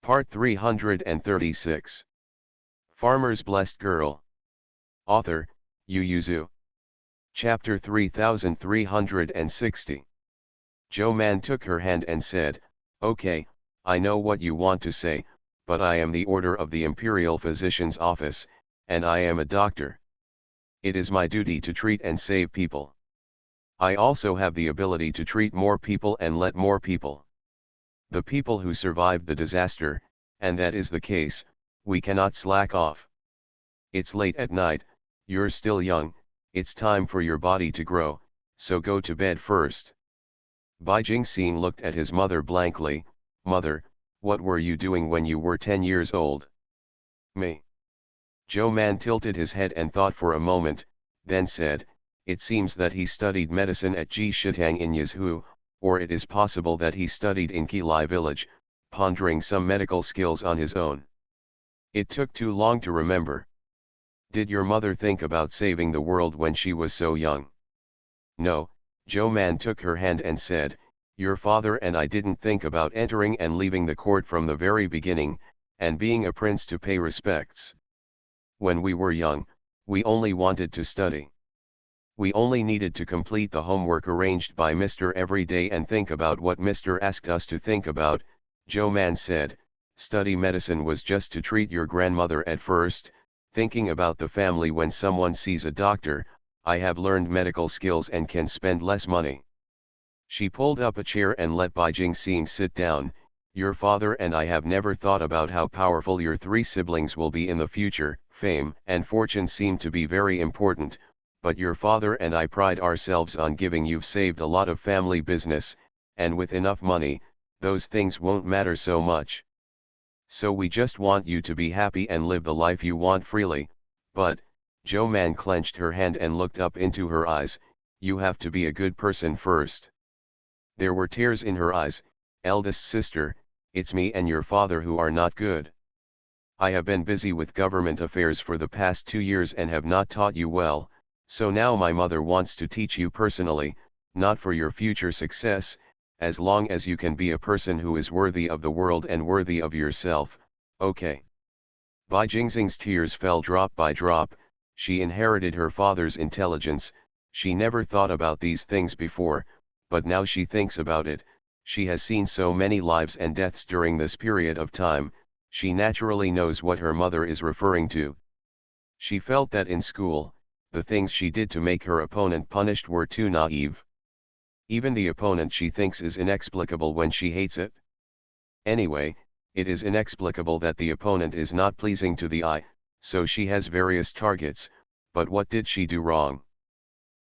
Part 336. Farmer's Blessed Girl. Author, Yu Zhu. Chapter 3360. Zhou Man took her hand and said, "Okay, I know what you want to say, but I am the order of the Imperial Physician's Office, and I am a doctor. It is my duty to treat and save people. I also have the ability to treat more people and let more people. The people who survived the disaster, and that is the case, we cannot slack off. It's late at night, you're still young, it's time for your body to grow, so go to bed first." Bai Jingxing looked at his mother blankly. "Mother, what were you doing when you were 10 years old?" "Me?" Zhou Man tilted his head and thought for a moment, then said, "It seems that he studied medicine at Ji Shitang in Yizhu, or it is possible that he studied in Qilai village, pondering some medical skills on his own. It took too long to remember. Did your mother think about saving the world when she was so young?" "No," Zhou Man took her hand and said, "Your father and I didn't think about entering and leaving the court from the very beginning, and being a prince to pay respects. When we were young, we only wanted to study. We only needed to complete the homework arranged by Mr. every day and think about what Mr. asked us to think about." Zhou Man said, "Study medicine was just to treat your grandmother at first, thinking about the family when someone sees a doctor. I have learned medical skills and can spend less money." She pulled up a chair and let Bai Jingxing sit down. "Your father and I have never thought about how powerful your 3 siblings will be in the future. Fame and fortune seem to be very important, but your father and I pride ourselves on giving. You've saved a lot of family business, and with enough money, those things won't matter so much. So we just want you to be happy and live the life you want freely, but," Zhou Man clenched her hand and looked up into her eyes, "you have to be a good person first." There were tears in her eyes. "Eldest sister, it's me and your father who are not good. I have been busy with government affairs for the past 2 years and have not taught you well, so now my mother wants to teach you personally, not for your future success, as long as you can be a person who is worthy of the world and worthy of yourself, okay?" Bai Jingxing's tears fell drop by drop. She inherited her father's intelligence. She never thought about these things before, but now she thinks about it. She has seen so many lives and deaths during this period of time. She naturally knows what her mother is referring to. She felt that in school, the things she did to make her opponent punished were too naive. Even the opponent she thinks is inexplicable when she hates it. Anyway, it is inexplicable that the opponent is not pleasing to the eye, so she has various targets. But what did she do wrong?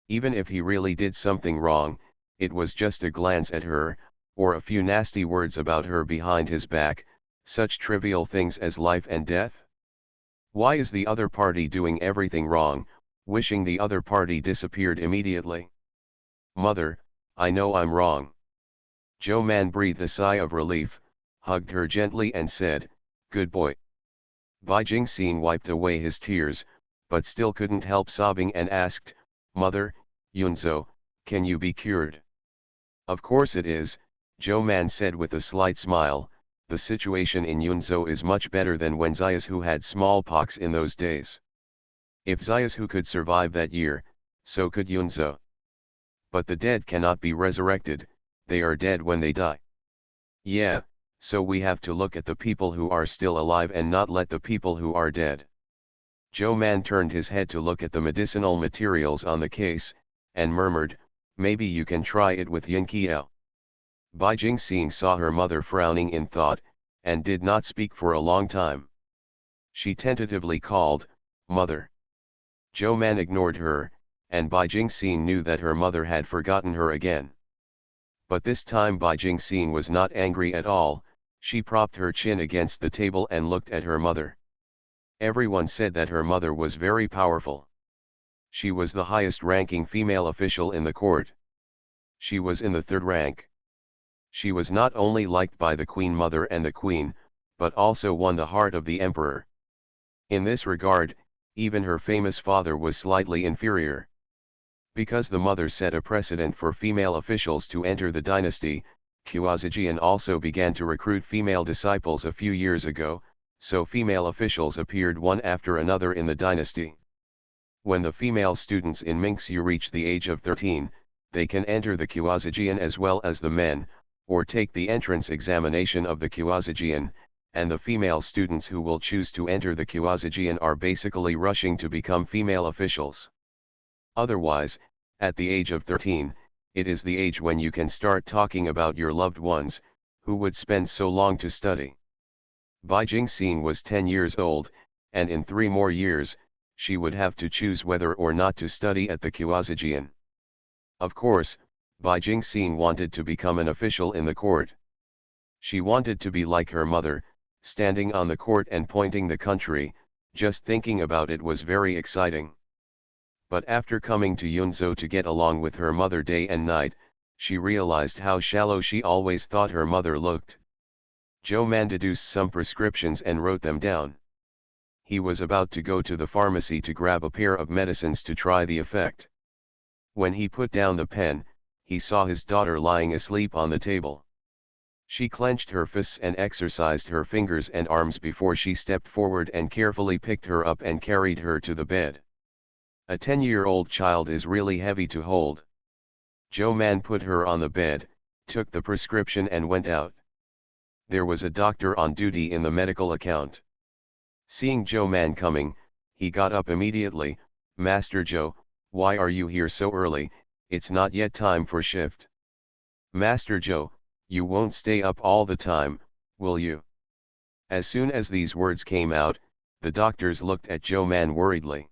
Even if he really did something wrong, it was just a glance at her, or a few nasty words about her behind his back, such trivial things as life and death. Why is the other party doing everything wrong, wishing the other party disappeared immediately? "Mother, I know I'm wrong." Zhou Man breathed a sigh of relief, hugged her gently and said, "Good boy." Bai Jingxing wiped away his tears, but still couldn't help sobbing and asked, "Mother, Yunzhou, can you be cured?" "Of course it is," Zhou Man said with a slight smile. "The situation in Yunzhou is much better than when Ziyazhu had smallpox in those days. If Ziyazhu could survive that year, so could Yunzhou. But the dead cannot be resurrected, they are dead when they die. Yeah, so we have to look at the people who are still alive and not let the people who are dead." Zhou Man turned his head to look at the medicinal materials on the case, and murmured, "Maybe you can try it with Yinqiao." Bai Jingxing saw her mother frowning in thought, and did not speak for a long time. She tentatively called, "Mother." Zhou Man ignored her, and Bai Jingxing knew that her mother had forgotten her again. But this time Bai Jingxing was not angry at all. She propped her chin against the table and looked at her mother. Everyone said that her mother was very powerful. She was the highest-ranking female official in the court. She was in the 3rd rank. She was not only liked by the Queen Mother and the Queen, but also won the heart of the Emperor. In this regard, even her famous father was slightly inferior. Because the mother set a precedent for female officials to enter the dynasty, Qiaozijian also began to recruit female disciples a few years ago, so female officials appeared one after another in the dynasty. When the female students in Minxu reach the age of 13, they can enter the Qiaozijian as well as the men, or take the entrance examination of the Qiaozijian, and the female students who will choose to enter the Qiaozijian are basically rushing to become female officials. Otherwise, at the age of 13, it is the age when you can start talking about your loved ones, who would spend so long to study. Bai Jingxing was 10 years old, and in 3 more years, she would have to choose whether or not to study at the Qiaozijian. Of course, Bai Jingxing wanted to become an official in the court. She wanted to be like her mother, standing on the court and pointing the country. Just thinking about it was very exciting. But after coming to Yunzhou to get along with her mother day and night, she realized how shallow she always thought her mother looked. Zhou Man deduced some prescriptions and wrote them down. He was about to go to the pharmacy to grab a pair of medicines to try the effect. When he put down the pen, he saw his daughter lying asleep on the table. She clenched her fists and exercised her fingers and arms before she stepped forward and carefully picked her up and carried her to the bed. A 10-year-old child is really heavy to hold. Zhou Man put her on the bed, took the prescription and went out. There was a doctor on duty in the medical account. Seeing Zhou Man coming, he got up immediately. "Master Zhou, why are you here so early? It's not yet time for shift." "Master Zhou, you won't stay up all the time, will you?" As soon as these words came out, the doctors looked at Zhou Man worriedly.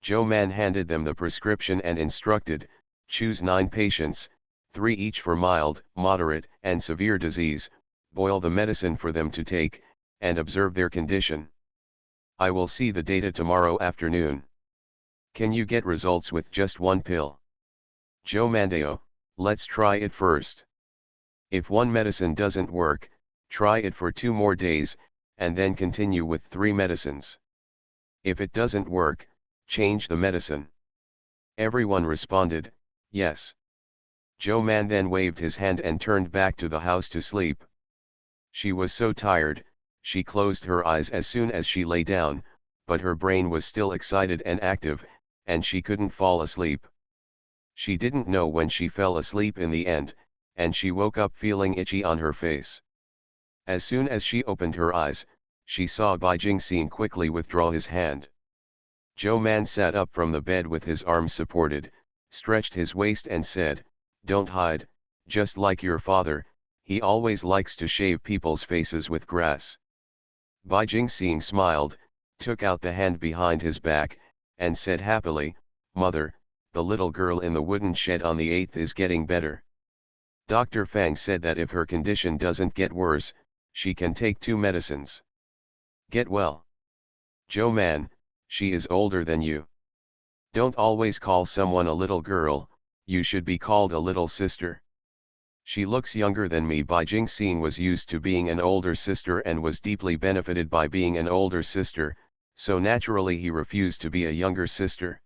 Zhou Man handed them the prescription and instructed, "Choose 9 patients, 3 each for mild, moderate, and severe disease, boil the medicine for them to take, and observe their condition. I will see the data tomorrow afternoon. Can you get results with just 1 pill?" "Zhou Mandao, let's try it first. If 1 medicine doesn't work, try it for 2 more days, and then continue with 3 medicines. If it doesn't work, change the medicine." Everyone responded, "Yes." Zhou Man then waved his hand and turned back to the house to sleep. She was so tired, she closed her eyes as soon as she lay down, but her brain was still excited and active, and she couldn't fall asleep. She didn't know when she fell asleep in the end, and she woke up feeling itchy on her face. As soon as she opened her eyes, she saw Bai Jingxing quickly withdraw his hand. Zhou Man sat up from the bed with his arms supported, stretched his waist and said, "Don't hide, just like your father, he always likes to shave people's faces with grass." Bai Jingxing smiled, took out the hand behind his back, and said happily, "Mother, the little girl in the wooden shed on the 8th is getting better. Dr. Fang said that if her condition doesn't get worse, she can take 2 medicines. Get well. Zhou Man, she is older than you. Don't always call someone a little girl, you should be called a little sister. She looks younger than me." Bai Jingxing was used to being an older sister and was deeply benefited by being an older sister, so naturally he refused to be a younger sister.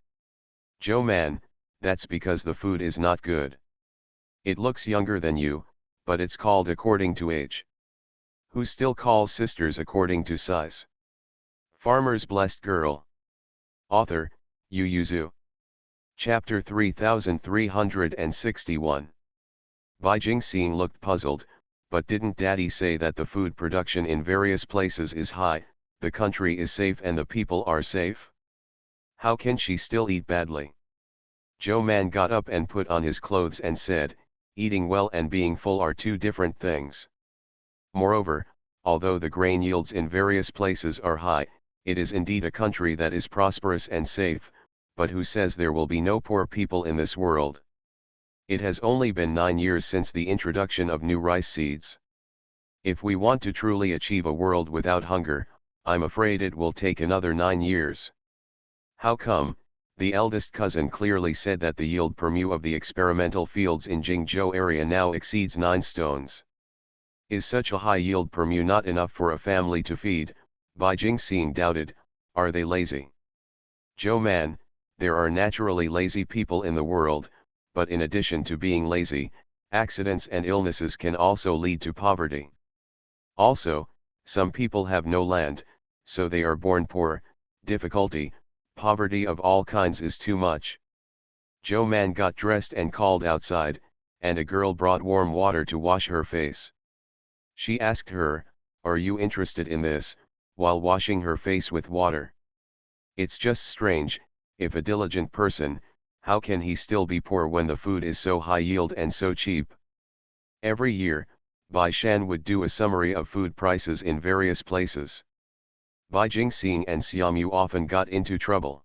"Zhou Man, that's because the food is not good. It looks younger than you, but it's called according to age. Who still calls sisters according to size?" Farmer's Blessed Girl. Author, Yu Yuzu. Chapter 3361. Bai Jingxing looked puzzled, but didn't Daddy say that the food production in various places is high, the country is safe and the people are safe? How can she still eat badly? Zhou Man got up and put on his clothes and said, "Eating well and being full are 2 different things. Moreover, although the grain yields in various places are high, it is indeed a country that is prosperous and safe, but who says there will be no poor people in this world? It has only been 9 years since the introduction of new rice seeds. If we want to truly achieve a world without hunger, I'm afraid it will take another 9 years. How come?" The eldest cousin clearly said that the yield per mu of the experimental fields in Jingzhou area now exceeds 9 stones. Is such a high yield per mu not enough for a family to feed? Bai Jingxing doubted. Are they lazy? Zhou Man, there are naturally lazy people in the world, but in addition to being lazy, Accidents and illnesses can also lead to poverty. Also, some people have no land, so they are born poor. Difficulty, poverty of all kinds is too much. Joe Man got dressed and called outside, and a girl brought warm water to wash her face. She asked her, "Are you interested in this?" while washing her face with water. It's just strange, if a diligent person, how can he still be poor when the food is so high yield and so cheap? Every year, Bai Shan would do a summary of food prices in various places. Bai Jingxing and Xiaomu often got into trouble.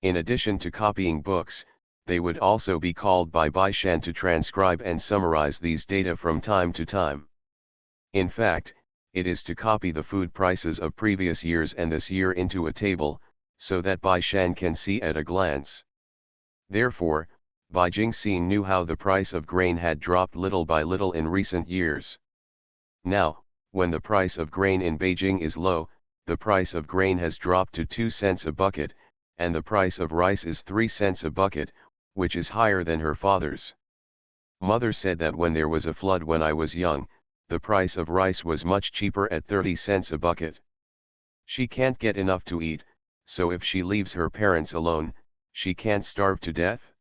In addition to copying books, they would also be called by Bai Shan to transcribe and summarize these data from time to time. In fact, it is to copy the food prices of previous years and this year into a table, so that Bai Shan can see at a glance. Therefore, Bai Jingxing knew how the price of grain had dropped little by little in recent years. Now, when the price of grain in Beijing is low, the price of grain has dropped to 2 cents a bucket, and the price of rice is 3 cents a bucket, which is higher than her father's. Mother said that when there was a flood when I was young, the price of rice was much cheaper at 30 cents a bucket. She can't get enough to eat, so if she leaves her parents alone, she can't starve to death?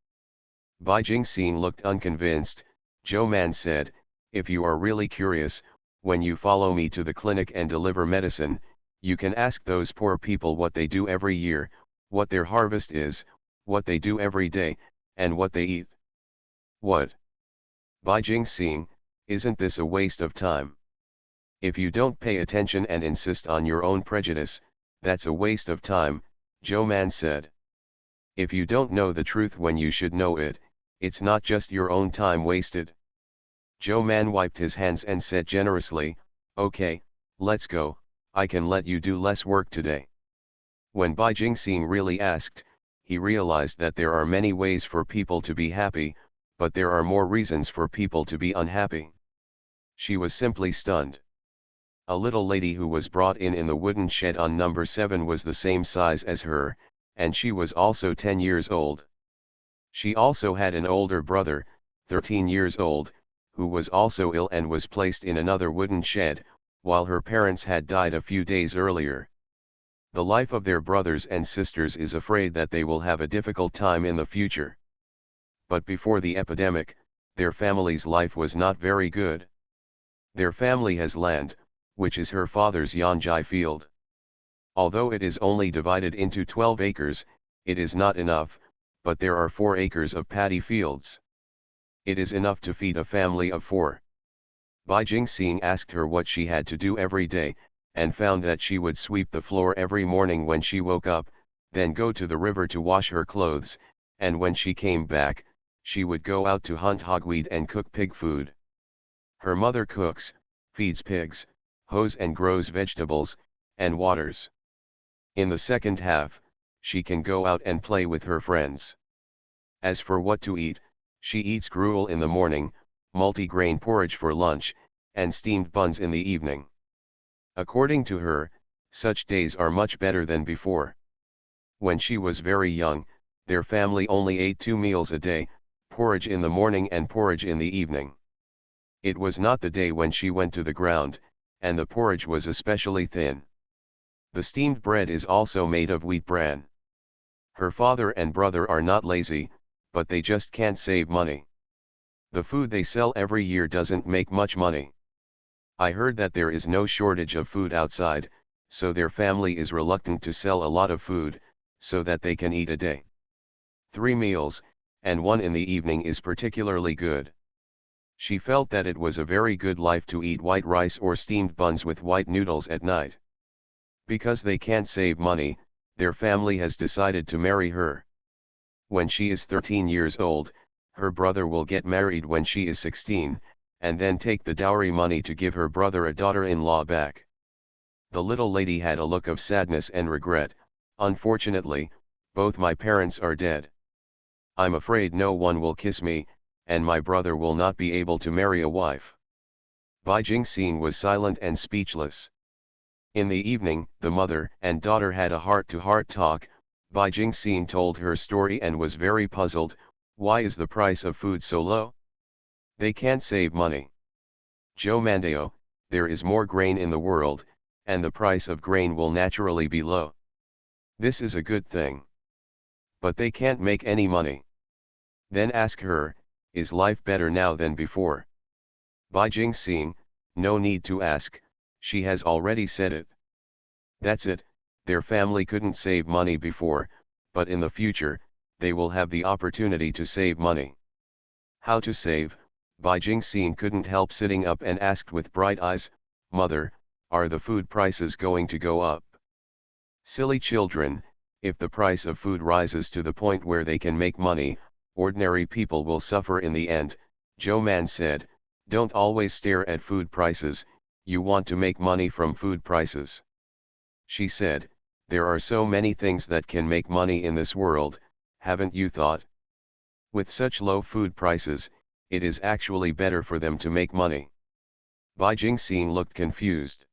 Bai Jingxing looked unconvinced. Joe Man said, "If you are really curious, when you follow me to the clinic and deliver medicine, you can ask those poor people what they do every year, what their harvest is, what they do every day, and what they eat." What? Bai Jingxing, isn't this a waste of time? If you don't pay attention and insist on your own prejudice, that's a waste of time, Joe Man said. If you don't know the truth when you should know it, it's not just your own time wasted. Joe Man wiped his hands and said generously, "Okay, let's go, I can let you do less work today." When Bai Jingxing really asked, he realized that there are many ways for people to be happy, but there are more reasons for people to be unhappy. She was simply stunned. A little lady who was brought in the wooden shed on number 7 was the same size as her, and she was also 10 years old. She also had an older brother, 13 years old, who was also ill and was placed in another wooden shed, while her parents had died a few days earlier. The life of their brothers and sisters is afraid that they will have a difficult time in the future. But before the epidemic, their family's life was not very good. Their family has land, which is her father's Yanjai field. Although it is only divided into 12 acres, it is not enough, but there are 4 acres of paddy fields. It is enough to feed a family of 4. Bai Jingxing asked her what she had to do every day, and found that she would sweep the floor every morning when she woke up, then go to the river to wash her clothes, and when she came back, she would go out to hunt hogweed and cook pig food. Her mother cooks, feeds pigs, hoes and grows vegetables, and waters. In the second half, she can go out and play with her friends. As for what to eat, she eats gruel in the morning, multi-grain porridge for lunch, and steamed buns in the evening. According to her, such days are much better than before. When she was very young, their family only ate 2 meals a day, porridge in the morning and porridge in the evening. It was not the day when she went to the ground, and the porridge was especially thin. The steamed bread is also made of wheat bran. Her father and brother are not lazy, but they just can't save money. The food they sell every year doesn't make much money. I heard that there is no shortage of food outside, so their family is reluctant to sell a lot of food, so that they can eat a day. 3 meals, and 1 in the evening is particularly good. She felt that it was a very good life to eat white rice or steamed buns with white noodles at night. Because they can't save money, their family has decided to marry her. When she is 13 years old, her brother will get married when she is 16, and then take the dowry money to give her brother a daughter-in-law back. The little lady had a look of sadness and regret. "Unfortunately, both my parents are dead. I'm afraid no one will kiss me, and my brother will not be able to marry a wife." Bai Jingxing was silent and speechless. In the evening, the mother and daughter had a heart-to-heart talk. Bai Jingxing told her story and was very puzzled. Why is the price of food so low? They can't save money. Joe Mandeo, there is more grain in the world, and the price of grain will naturally be low. This is a good thing. But they can't make any money. Then ask her, is life better now than before? Bai Jingxing, no need to ask, she has already said it. That's it, their family couldn't save money before, but in the future, they will have the opportunity to save money. How to save? Bai Jingxing couldn't help sitting up and asked with bright eyes, Mother, are the food prices going to go up? Silly children, if the price of food rises to the point where they can make money, ordinary people will suffer in the end, Joe Man said, don't always stare at food prices, you want to make money from food prices. She said, there are so many things that can make money in this world, haven't you thought? With such low food prices, it is actually better for them to make money. Bai Jingxing looked confused.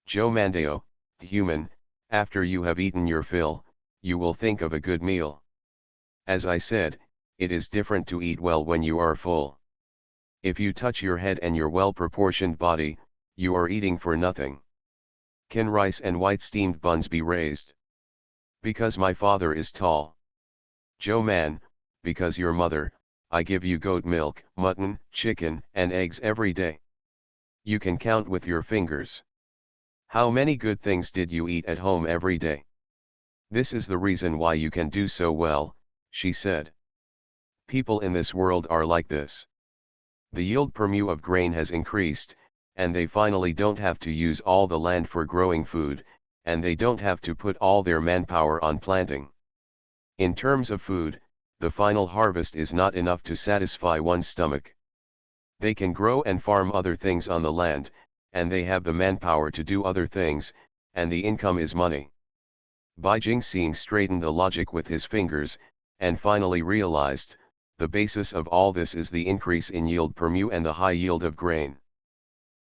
Joe Mandeo, human, after you have eaten your fill, you will think of a good meal. As I said, it is different to eat well when you are full. If you touch your head and your well-proportioned body, you are eating for nothing. Can rice and white steamed buns be raised? Because my father is tall. Joe Man, because your mother, I give you goat milk, mutton, chicken, and eggs every day. You can count with your fingers. How many good things did you eat at home every day? This is the reason why you can do so well, she said. People in this world are like this. The yield per mu of grain has increased, and they finally don't have to use all the land for growing food, and they don't have to put all their manpower on planting. In terms of food, the final harvest is not enough to satisfy one's stomach. They can grow and farm other things on the land, and they have the manpower to do other things, and the income is money. Bai Jingxing straightened the logic with his fingers, and finally realized, the basis of all this is the increase in yield per mu and the high yield of grain.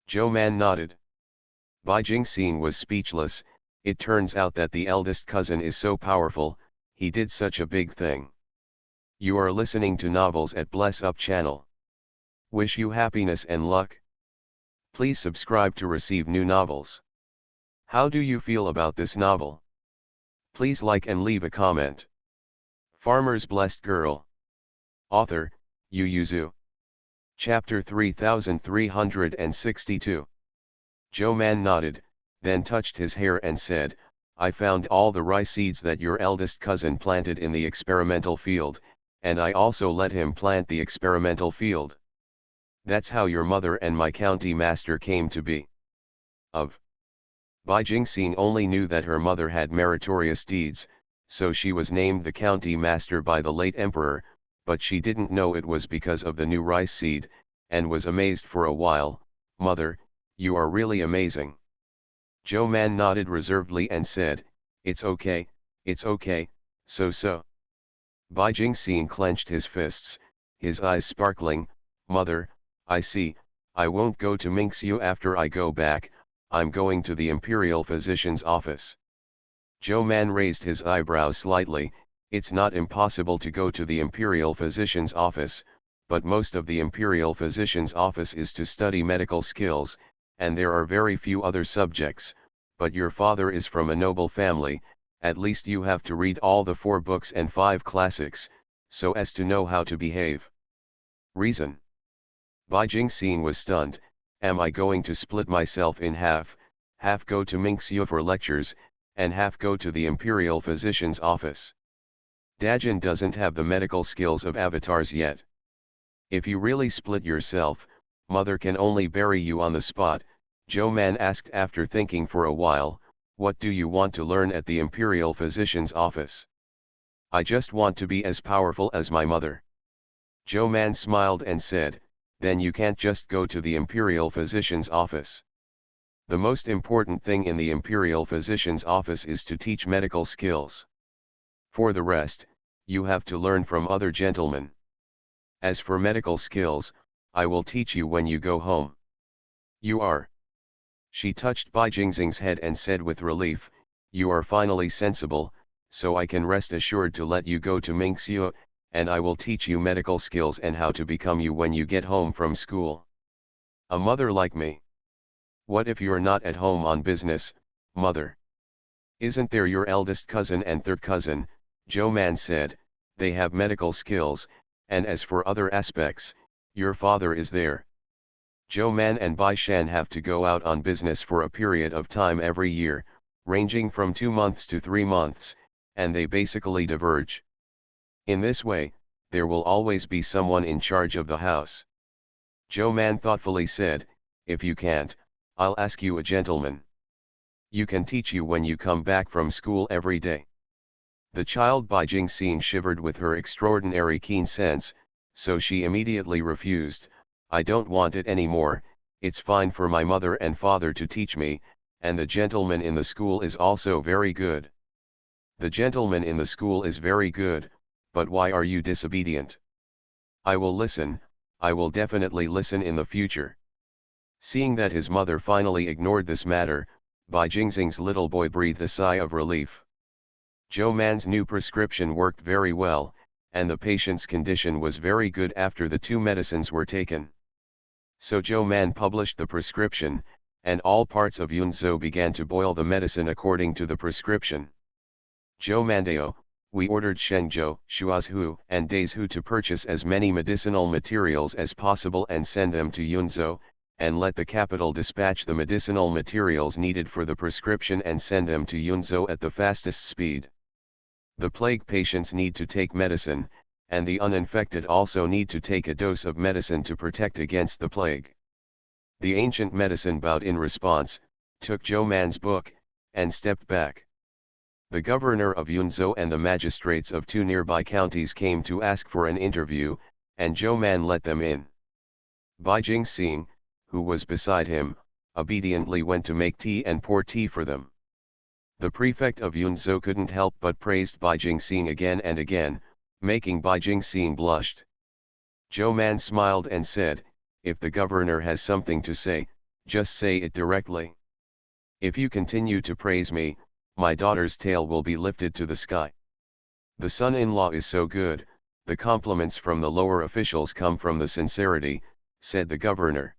Joe Man nodded. Bai Jingxing was speechless. It turns out that the eldest cousin is so powerful, he did such a big thing. You are listening to Novels at Bless Up channel. Wish you happiness and luck. Please subscribe to receive new novels. How do you feel about this novel? Please like and leave a comment. Farmer's Blessed Girl. Author, Yu Yuzu. Chapter 3362. Joe Man nodded, then touched his hair and said, I found all the rice seeds that your eldest cousin planted in the experimental field, and I also let him plant the experimental field. That's how your mother and my county master came to be. Bai Jingxing only knew that her mother had meritorious deeds, so she was named the county master by the late emperor, but she didn't know it was because of the new rice seed, and was amazed for a while. Mother, you are really amazing. Joe Man nodded reservedly and said, it's okay, so. Bai Jingxing clenched his fists, his eyes sparkling. Mother, I see, I won't go to Minxiu after I go back, I'm going to the imperial physician's office. Joe Man raised his eyebrows slightly. It's not impossible to go to the imperial physician's office, but most of the imperial physician's office is to study medical skills, and there are very few other subjects, but your father is from a noble family, at least you have to read all the 4 books and 5 classics, so as to know how to behave. Reason. Bai Jingxing was stunned. Am I going to split myself in half go to Minxiu for lectures, and half go to the imperial physician's office? Dajin doesn't have the medical skills of avatars yet. If you really split yourself, mother can only bury you on the spot. Joe Man asked after thinking for a while, what do you want to learn at the imperial physician's office? I just want to be as powerful as my mother. Joe Man smiled and said, then you can't just go to the imperial physician's office. The most important thing in the imperial physician's office is to teach medical skills. For the rest, you have to learn from other gentlemen. As for medical skills, I will teach you when you go home. You are. She touched Bai Jingxing's head and said with relief, you are finally sensible, so I can rest assured to let you go to Minxiu, and I will teach you medical skills and how to become you when you get home from school. A mother like me. What if you're not at home on business, mother? Isn't there your eldest cousin and third cousin, Joe Man said, they have medical skills, and as for other aspects, your father is there. Joe Man and Bai Shan have to go out on business for a period of time every year, ranging from 2 months to 3 months, and they basically diverge. In this way, there will always be someone in charge of the house. Joe Man thoughtfully said, if you can't, I'll ask you a gentleman. You can teach you when you come back from school every day. The child Bai Jingxing shivered with her extraordinary keen sense, so she immediately refused, I don't want it anymore, it's fine for my mother and father to teach me, and the gentleman in the school is also very good. The gentleman in the school is very good, but why are you disobedient? I will listen, I will definitely listen in the future. Seeing that his mother finally ignored this matter, Bai Jingxing's little boy breathed a sigh of relief. Joe Man's new prescription worked very well, and the patient's condition was very good after the 2 medicines were taken. So Joe Man published the prescription, and all parts of Yunzhou began to boil the medicine according to the prescription. Joe Mandeo, we ordered Shengzhou, Shuazhu, and Dazhu to purchase as many medicinal materials as possible and send them to Yunzhou, and let the capital dispatch the medicinal materials needed for the prescription and send them to Yunzhou at the fastest speed. The plague patients need to take medicine, and the uninfected also need to take a dose of medicine to protect against the plague. The ancient medicine bowed in response, took Joe Man's book, and stepped back. The governor of Yunzhou and the magistrates of 2 nearby counties came to ask for an interview, and Joe Man let them in. Bai Jingxing, who was beside him, obediently went to make tea and pour tea for them. The prefect of Yunzhou couldn't help but praised Bai Jingxing again and again, making Bai Jingxing blushed. Joe Man smiled and said, if the governor has something to say, just say it directly. If you continue to praise me, my daughter's tail will be lifted to the sky. The son-in-law is so good, the compliments from the lower officials come from the sincerity, said the governor.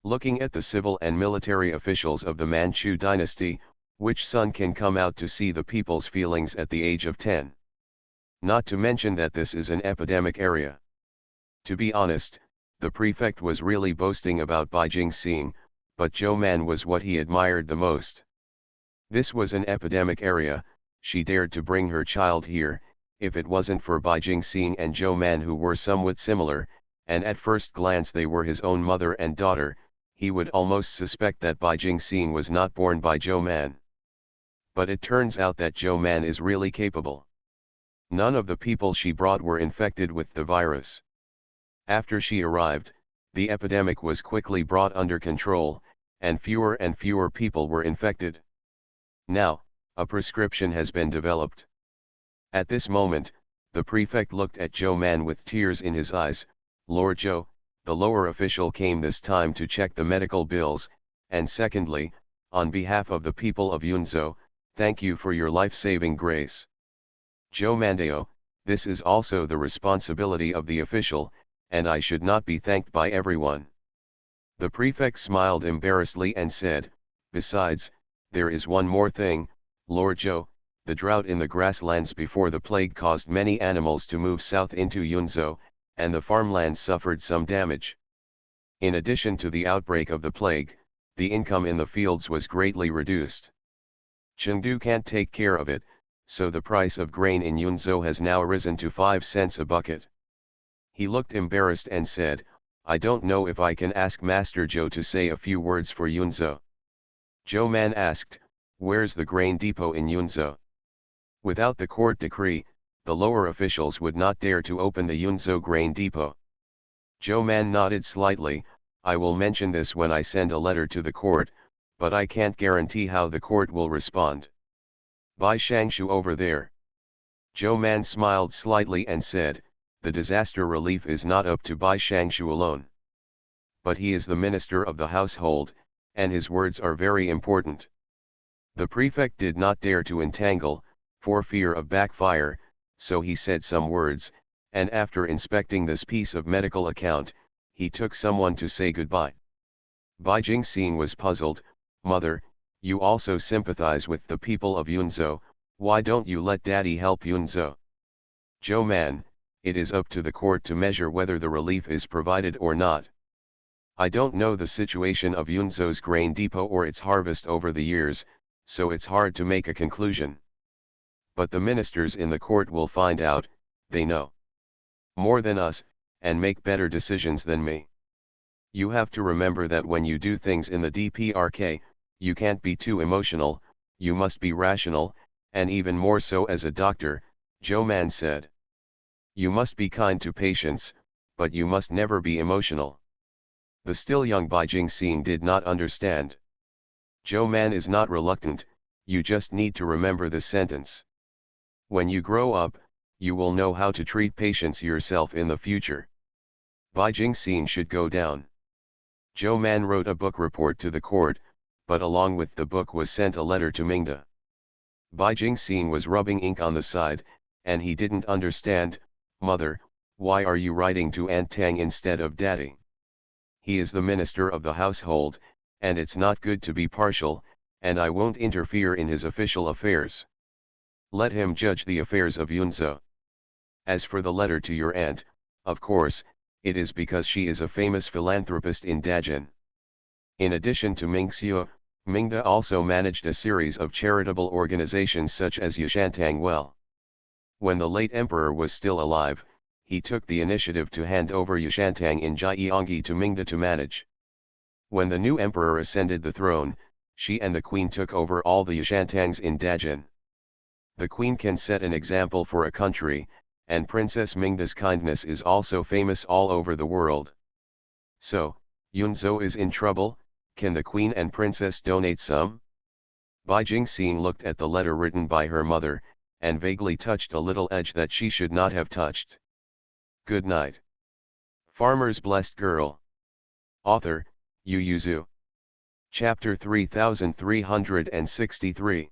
Looking at the civil and military officials of the Manchu dynasty, which son can come out to see the people's feelings at the age of 10? Not to mention that this is an epidemic area. To be honest, the prefect was really boasting about Bai Jingxing, but Joe Man was what he admired the most. This was an epidemic area, she dared to bring her child here, if it wasn't for Bai Jingxing and Joe Man who were somewhat similar, and at first glance they were his own mother and daughter, he would almost suspect that Bai Jingxing was not born by Joe Man. But it turns out that Joe Man is really capable. None of the people she brought were infected with the virus. After she arrived, the epidemic was quickly brought under control, and fewer people were infected. Now, a prescription has been developed. At this moment, the prefect looked at Joe Man with tears in his eyes. Lord Joe, the lower official came this time to check the medical bills, and secondly, on behalf of the people of Yunzhou, thank you for your life-saving grace. Joe Mandeo, this is also the responsibility of the official, and I should not be thanked by everyone. The prefect smiled embarrassedly and said, besides, there is one more thing, Lord Joe, the drought in the grasslands before the plague caused many animals to move south into Yunzhou, and the farmlands suffered some damage. In addition to the outbreak of the plague, the income in the fields was greatly reduced. Chengdu can't take care of it, so the price of grain in Yunzhou has now risen to 5 cents a bucket. He looked embarrassed and said, I don't know if I can ask Master Joe to say a few words for Yunzhou. Joe Man asked, where's the grain depot in Yunzhou? Without the court decree, the lower officials would not dare to open the Yunzhou grain depot. Joe Man nodded slightly, I will mention this when I send a letter to the court, but I can't guarantee how the court will respond. Bai Shangshu over there. Joe Man smiled slightly and said, the disaster relief is not up to Bai Shangshu alone. But he is the minister of the household, and his words are very important. The prefect did not dare to entangle, for fear of backfire, so he said some words, and after inspecting this piece of medical account, he took someone to say goodbye. Bai Jingxing was puzzled. Mother, you also sympathize with the people of Yunzhou, why don't you let daddy help Yunzhou? Zhou Man, it is up to the court to measure whether the relief is provided or not. I don't know the situation of Yunzhou's grain depot or its harvest over the years, so it's hard to make a conclusion. But the ministers in the court will find out, they know more than us, and make better decisions than me. You have to remember that when you do things in the DPRK, you can't be too emotional, you must be rational, and even more so as a doctor, Zhou Man said. You must be kind to patients, but you must never be emotional. The still young Bai Jingxing did not understand. Zhou Man is not reluctant, you just need to remember this sentence. When you grow up, you will know how to treat patients yourself in the future. Bai Jingxing should go down. Zhou Man wrote a book report to the court, but along with the book was sent a letter to Mingde. Bai Jingxing was rubbing ink on the side, and he didn't understand. Mother, why are you writing to Aunt Tang instead of Daddy? He is the minister of the household, and it's not good to be partial, and I won't interfere in his official affairs. Let him judge the affairs of Yunzhou. As for the letter to your aunt, of course, it is because she is a famous philanthropist in Dajin. In addition to Mingxiu, Mingde also managed a series of charitable organizations such as Yishantang Well. When the late emperor was still alive, he took the initiative to hand over Yishantang in Jiangyi to Mingde to manage. When the new emperor ascended the throne, she and the queen took over all the Yishantangs in Dajin. The queen can set an example for a country, and Princess Mingde's kindness is also famous all over the world. So, Yunzhou is in trouble, can the queen and princess donate some? Bai Jingxing looked at the letter written by her mother, and vaguely touched a little edge that she should not have touched. Good night. Farmer's Blessed Girl. Author, Yu Yuzu. Chapter 3363.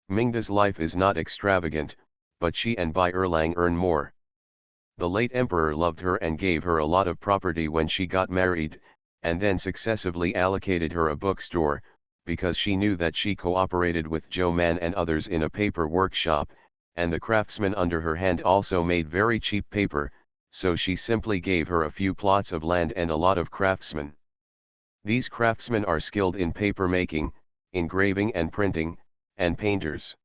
Mingde's life is not extravagant, but she and Bai Erlang earn more. The late emperor loved her and gave her a lot of property when she got married, and then successively allocated her a bookstore, because she knew that she cooperated with Zhou Man and others in a paper workshop, and the craftsmen under her hand also made very cheap paper, so she simply gave her a few plots of land and a lot of craftsmen. These craftsmen are skilled in paper making, engraving and printing, and painters.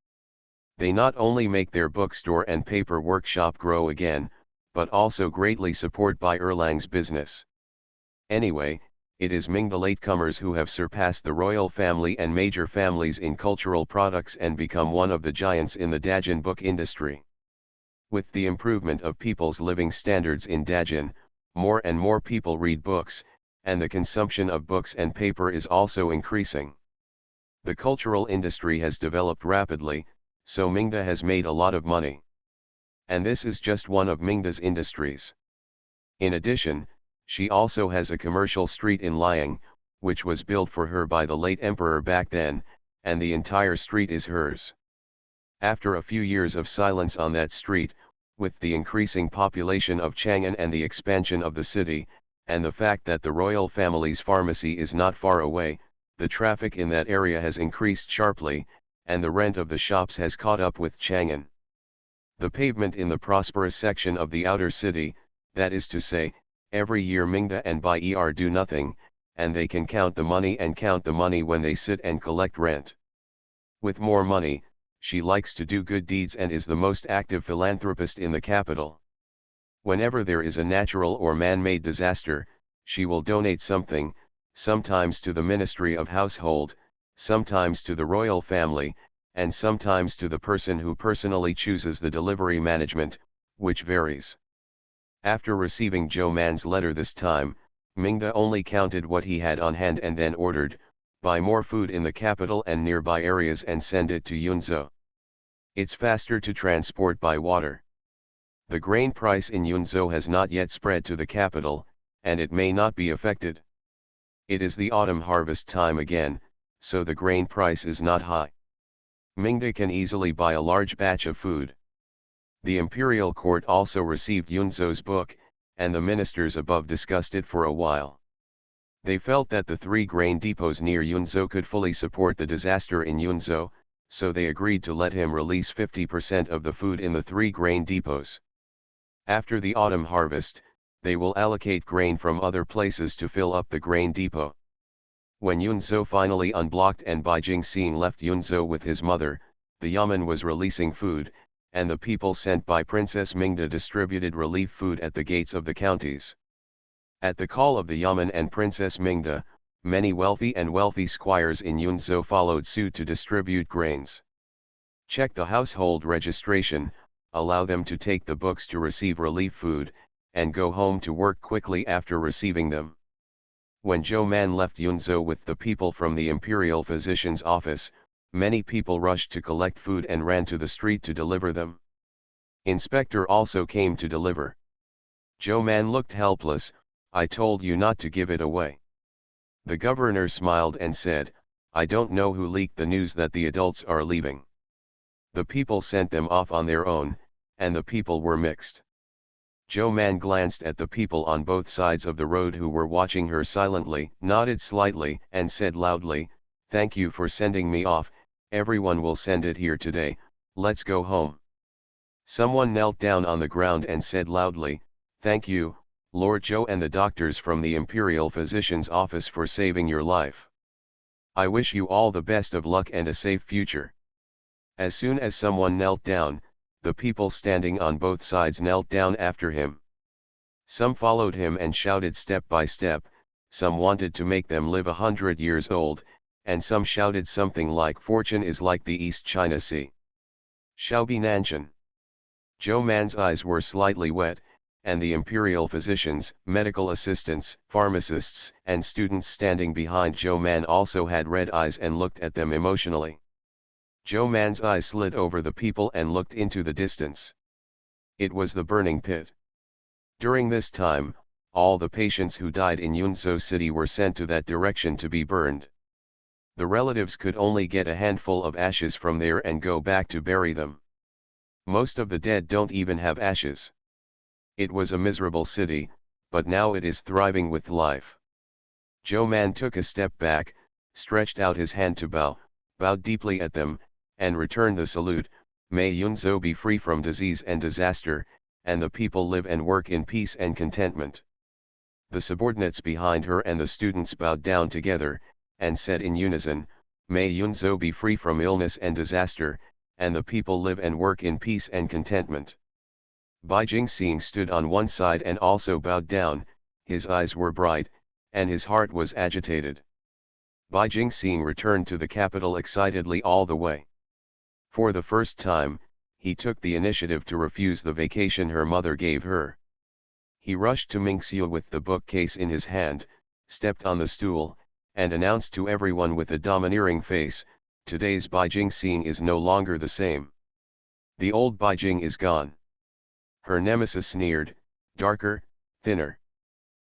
They not only make their bookstore and paper workshop grow again, but also greatly support Bai Erlang's business. Anyway, it is Mingde latecomers who have surpassed the royal family and major families in cultural products and become one of the giants in the Dajin book industry. With the improvement of people's living standards in Dajin, more and more people read books, and the consumption of books and paper is also increasing. The cultural industry has developed rapidly, so Mingde has made a lot of money. And this is just one of Mingde's industries. In addition, she also has a commercial street in Liang, which was built for her by the late emperor back then, and the entire street is hers. After a few years of silence on that street, with the increasing population of Chang'an and the expansion of the city, and the fact that the royal family's pharmacy is not far away, the traffic in that area has increased sharply, and the rent of the shops has caught up with Chang'an. The pavement in the prosperous section of the outer city, that is to say, every year Mingde and Bai do nothing, and they can count the money when they sit and collect rent. With more money, she likes to do good deeds and is the most active philanthropist in the capital. Whenever there is a natural or man-made disaster, she will donate something, sometimes to the Ministry of Household, sometimes to the royal family, and sometimes to the person who personally chooses the delivery management, which varies. After receiving Zhou Man's letter this time, Mingde only counted what he had on hand and then ordered, buy more food in the capital and nearby areas and send it to Yunzhou. It's faster to transport by water. The grain price in Yunzhou has not yet spread to the capital, and it may not be affected. It is the autumn harvest time again, so the grain price is not high. Mingde can easily buy a large batch of food. The imperial court also received Yunzou's book, and the ministers above discussed it for a while. They felt that the 3 grain depots near Yunzhou could fully support the disaster in Yunzhou, so they agreed to let him release 50% of the food in the 3 grain depots. After the autumn harvest, they will allocate grain from other places to fill up the grain depot. When Yunzhou finally unblocked and Bai Jingxing left Yunzhou with his mother, the Yamen was releasing food, and the people sent by Princess Mingda distributed relief food at the gates of the counties. At the call of the Yamen and Princess Mingda, many wealthy squires in Yunzhou followed suit to distribute grains. Check the household registration, allow them to take the books to receive relief food, and go home to work quickly after receiving them. When Zhou Man left Yunzhou with the people from the imperial physician's office, many people rushed to collect food and ran to the street to deliver them. Inspector also came to deliver. Zhou Man looked helpless. I told you not to give it away. The governor smiled and said, I don't know who leaked the news that the adults are leaving. The people sent them off on their own, and the people were mixed. Zhou Man glanced at the people on both sides of the road who were watching her silently, nodded slightly, and said loudly, Thank you for sending me off, everyone will send it here today, let's go home. Someone knelt down on the ground and said loudly, Thank you, Lord Zhou and the doctors from the Imperial Physician's office for saving your life. I wish you all the best of luck and a safe future. As soon as someone knelt down, the people standing on both sides knelt down after him. Some followed him and shouted step by step, some wanted to make them live 100 years old, and some shouted something like fortune is like the East China Sea. Xiaobi Nanshan. Zhou Man's eyes were slightly wet, and the imperial physicians, medical assistants, pharmacists, and students standing behind Zhou Man also had red eyes and looked at them emotionally. Zhou Man's eyes slid over the people and looked into the distance. It was the burning pit. During this time, all the patients who died in Yunzhou city were sent to that direction to be burned. The relatives could only get a handful of ashes from there and go back to bury them. Most of the dead don't even have ashes. It was a miserable city, but now it is thriving with life. Zhou Man took a step back, stretched out his hand to bow, bowed deeply at them, and returned the salute, May Yunzhou be free from disease and disaster, and the people live and work in peace and contentment. The subordinates behind her and the students bowed down together, and said in unison, May Yunzhou be free from illness and disaster, and the people live and work in peace and contentment. Bai Jingxing stood on one side and also bowed down, his eyes were bright, and his heart was agitated. Bai Jingxing returned to the capital excitedly all the way. For the first time, he took the initiative to refuse the vacation her mother gave her. He rushed to Mingxiu with the bookcase in his hand, stepped on the stool, and announced to everyone with a domineering face, today's Bai Jingxing is no longer the same. The old Bai Jing is gone. Her nemesis sneered, darker, thinner.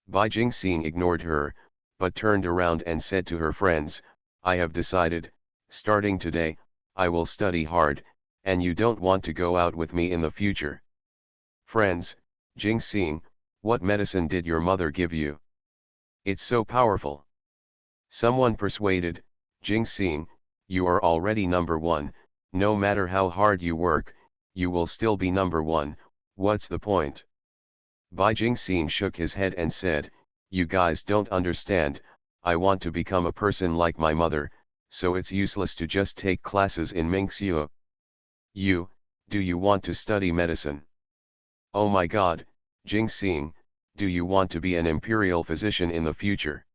Bai Jingxing ignored her, but turned around and said to her friends, I have decided, starting today, I will study hard, and you don't want to go out with me in the future. Friends, Jingxing, what medicine did your mother give you? It's so powerful. Someone persuaded, Jingxing, you are already number one, no matter how hard you work, you will still be number one, what's the point? Bai Jingxing shook his head and said, you guys don't understand, I want to become a person like my mother, so it's useless to just take classes in Mingxiu. Do you want to study medicine? Oh my god, Jingxing, do you want to be an imperial physician in the future?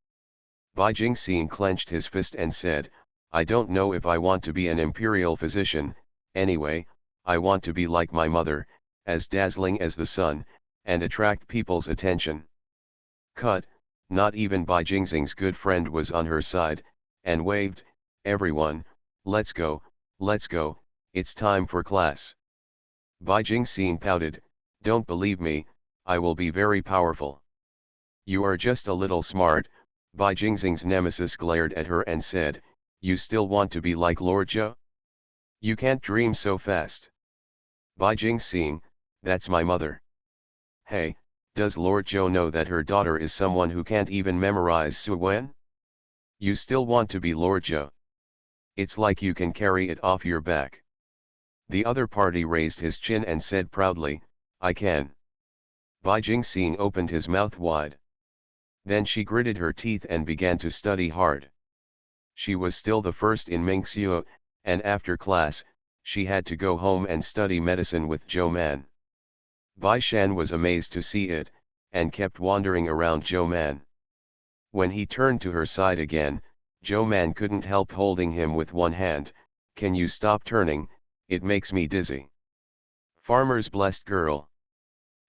Bai Jingxing clenched his fist and said, I don't know if I want to be an imperial physician, anyway, I want to be like my mother, as dazzling as the sun, and attract people's attention. Cut, not even Bai Jingxing's good friend was on her side, and waved, everyone, let's go, it's time for class. Bai Jingxing pouted, don't believe me, I will be very powerful. You are just a little smart, Bai Jingxing's nemesis glared at her and said, you still want to be like Lord Zhou? You can't dream so fast. Bai Jingxing, That's my mother. Hey, does Lord Joe know that her daughter is someone who can't even memorize Suwen? You still want to be Lord Joe? It's like you can carry it off your back. The other party raised his chin and said proudly, I can. Bai Jingxing opened his mouth wide. Then she gritted her teeth and began to study hard. She was still the first in Mingxiu, and after class, she had to go home and study medicine with Zhou Man. Bai Shan was amazed to see it, and kept wandering around Zhou Man. When he turned to her side again, Zhou Man couldn't help holding him with one hand. Can you stop turning, it makes me dizzy. Farmer's Blessed Girl.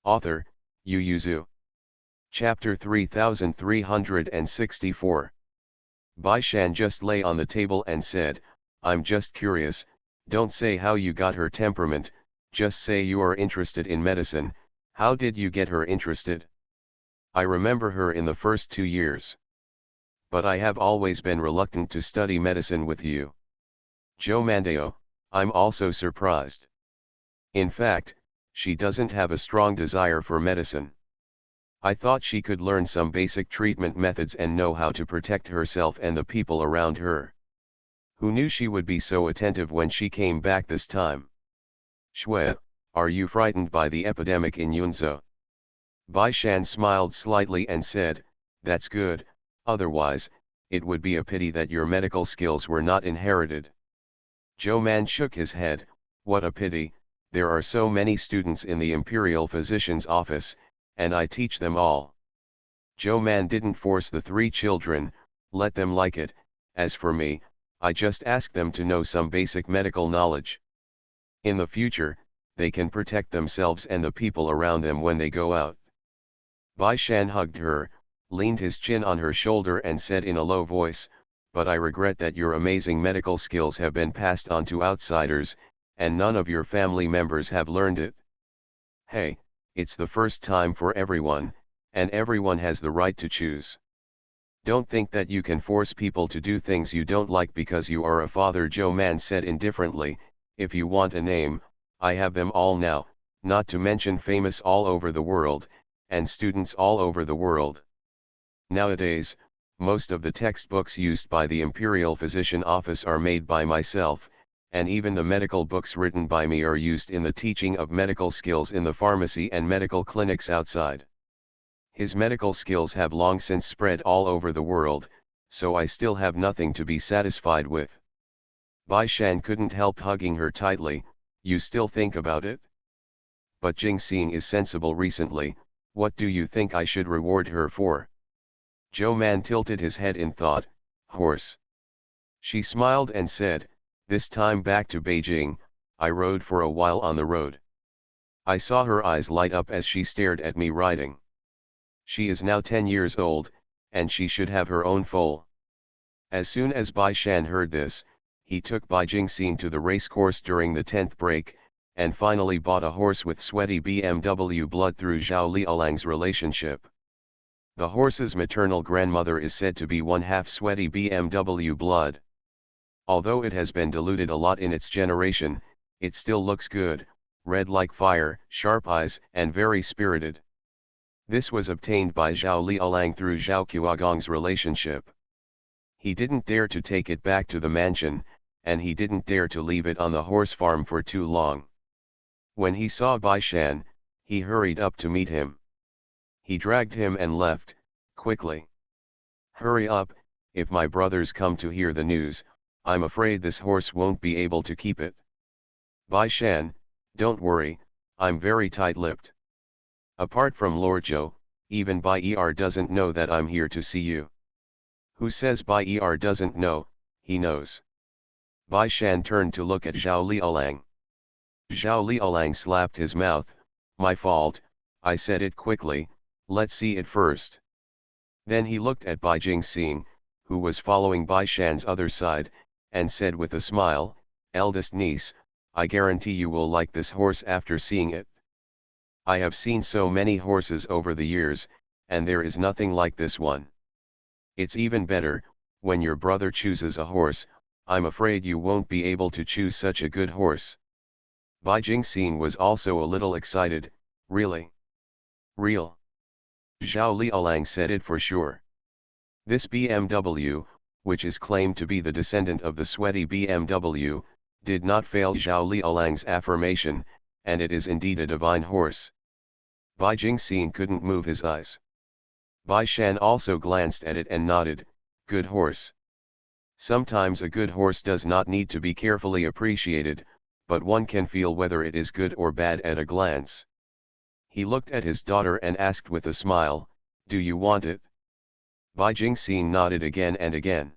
Author, Yu Yuzu. Chapter 3364. Bai Shan just lay on the table and said, I'm just curious, don't say how you got her temperament, just say you are interested in medicine. How did you get her interested? I remember her in the first 2 years. But I have always been reluctant to study medicine with you. Zhou Mandao, I'm also surprised. In fact, she doesn't have a strong desire for medicine. I thought she could learn some basic treatment methods and know how to protect herself and the people around her. Who knew she would be so attentive when she came back this time? Shui, are you frightened by the epidemic in Yunzhou? Bai Shan smiled slightly and said, that's good, otherwise, it would be a pity that your medical skills were not inherited. Zhou Man shook his head, what a pity, there are so many students in the Imperial Physician's office, and I teach them all. Zhou Man didn't force the 3 children, let them like it. As for me, I just ask them to know some basic medical knowledge. In the future, they can protect themselves and the people around them when they go out. Bai Shan hugged her, leaned his chin on her shoulder and said in a low voice, but I regret that your amazing medical skills have been passed on to outsiders, and none of your family members have learned it. Hey, it's the first time for everyone, and everyone has the right to choose. Don't think that you can force people to do things you don't like because you are a father, Zhou Man said indifferently. If you want a name, I have them all now, not to mention famous all over the world, and students all over the world. Nowadays, most of the textbooks used by the Imperial Physician Office are made by myself, and even the medical books written by me are used in the teaching of medical skills in the pharmacy and medical clinics outside. His medical skills have long since spread all over the world, so I still have nothing to be satisfied with. Bai Shan couldn't help hugging her tightly. You still think about it? But Jingxing is sensible recently, what do you think I should reward her for? Zhou Man tilted his head in thought, horse. She smiled and said, this time back to Beijing, I rode for a while on the road. I saw her eyes light up as she stared at me riding. She is now 10 years old, and she should have her own foal. As soon as Bai Shan heard this, he took Bai Jingxing to the racecourse during the 10th break, and finally bought a horse with sweaty BMW blood through Zhao Lialang's relationship. The horse's maternal grandmother is said to be one half sweaty BMW blood. Although it has been diluted a lot in its generation, it still looks good, red like fire, sharp eyes, and very spirited. This was obtained by Zhao Lialang through Zhao Qiagong's relationship. He didn't dare to take it back to the mansion, and he didn't dare to leave it on the horse farm for too long. When he saw Bai Shan, he hurried up to meet him. He dragged him and left, quickly. Hurry up, if my brothers come to hear the news, I'm afraid this horse won't be able to keep it. Bai Shan, don't worry, I'm very tight-lipped. Apart from Lord Zhou, even Bai Er doesn't know that I'm here to see you. Who says Bai Er doesn't know? He knows. Bai Shan turned to look at Zhao Lialang. Zhao Lialang slapped his mouth, my fault, I said it quickly, let's see it first. Then he looked at Bai Jingxing, who was following Bai Shan's other side, and said with a smile, eldest niece, I guarantee you will like this horse after seeing it. I have seen so many horses over the years, and there is nothing like this one. It's even better, when your brother chooses a horse, I'm afraid you won't be able to choose such a good horse. Bai Jingxin was also a little excited. Really? Real? Zhao Liaolang said it for sure. This BMW, which is claimed to be the descendant of the sweaty BMW, did not fail Zhao Liaolang's affirmation, and it is indeed a divine horse. Bai Jingxin couldn't move his eyes. Bai Shan also glanced at it and nodded, good horse. Sometimes a good horse does not need to be carefully appreciated, but one can feel whether it is good or bad at a glance. He looked at his daughter and asked with a smile, do you want it? Bai Jingxin nodded again and again.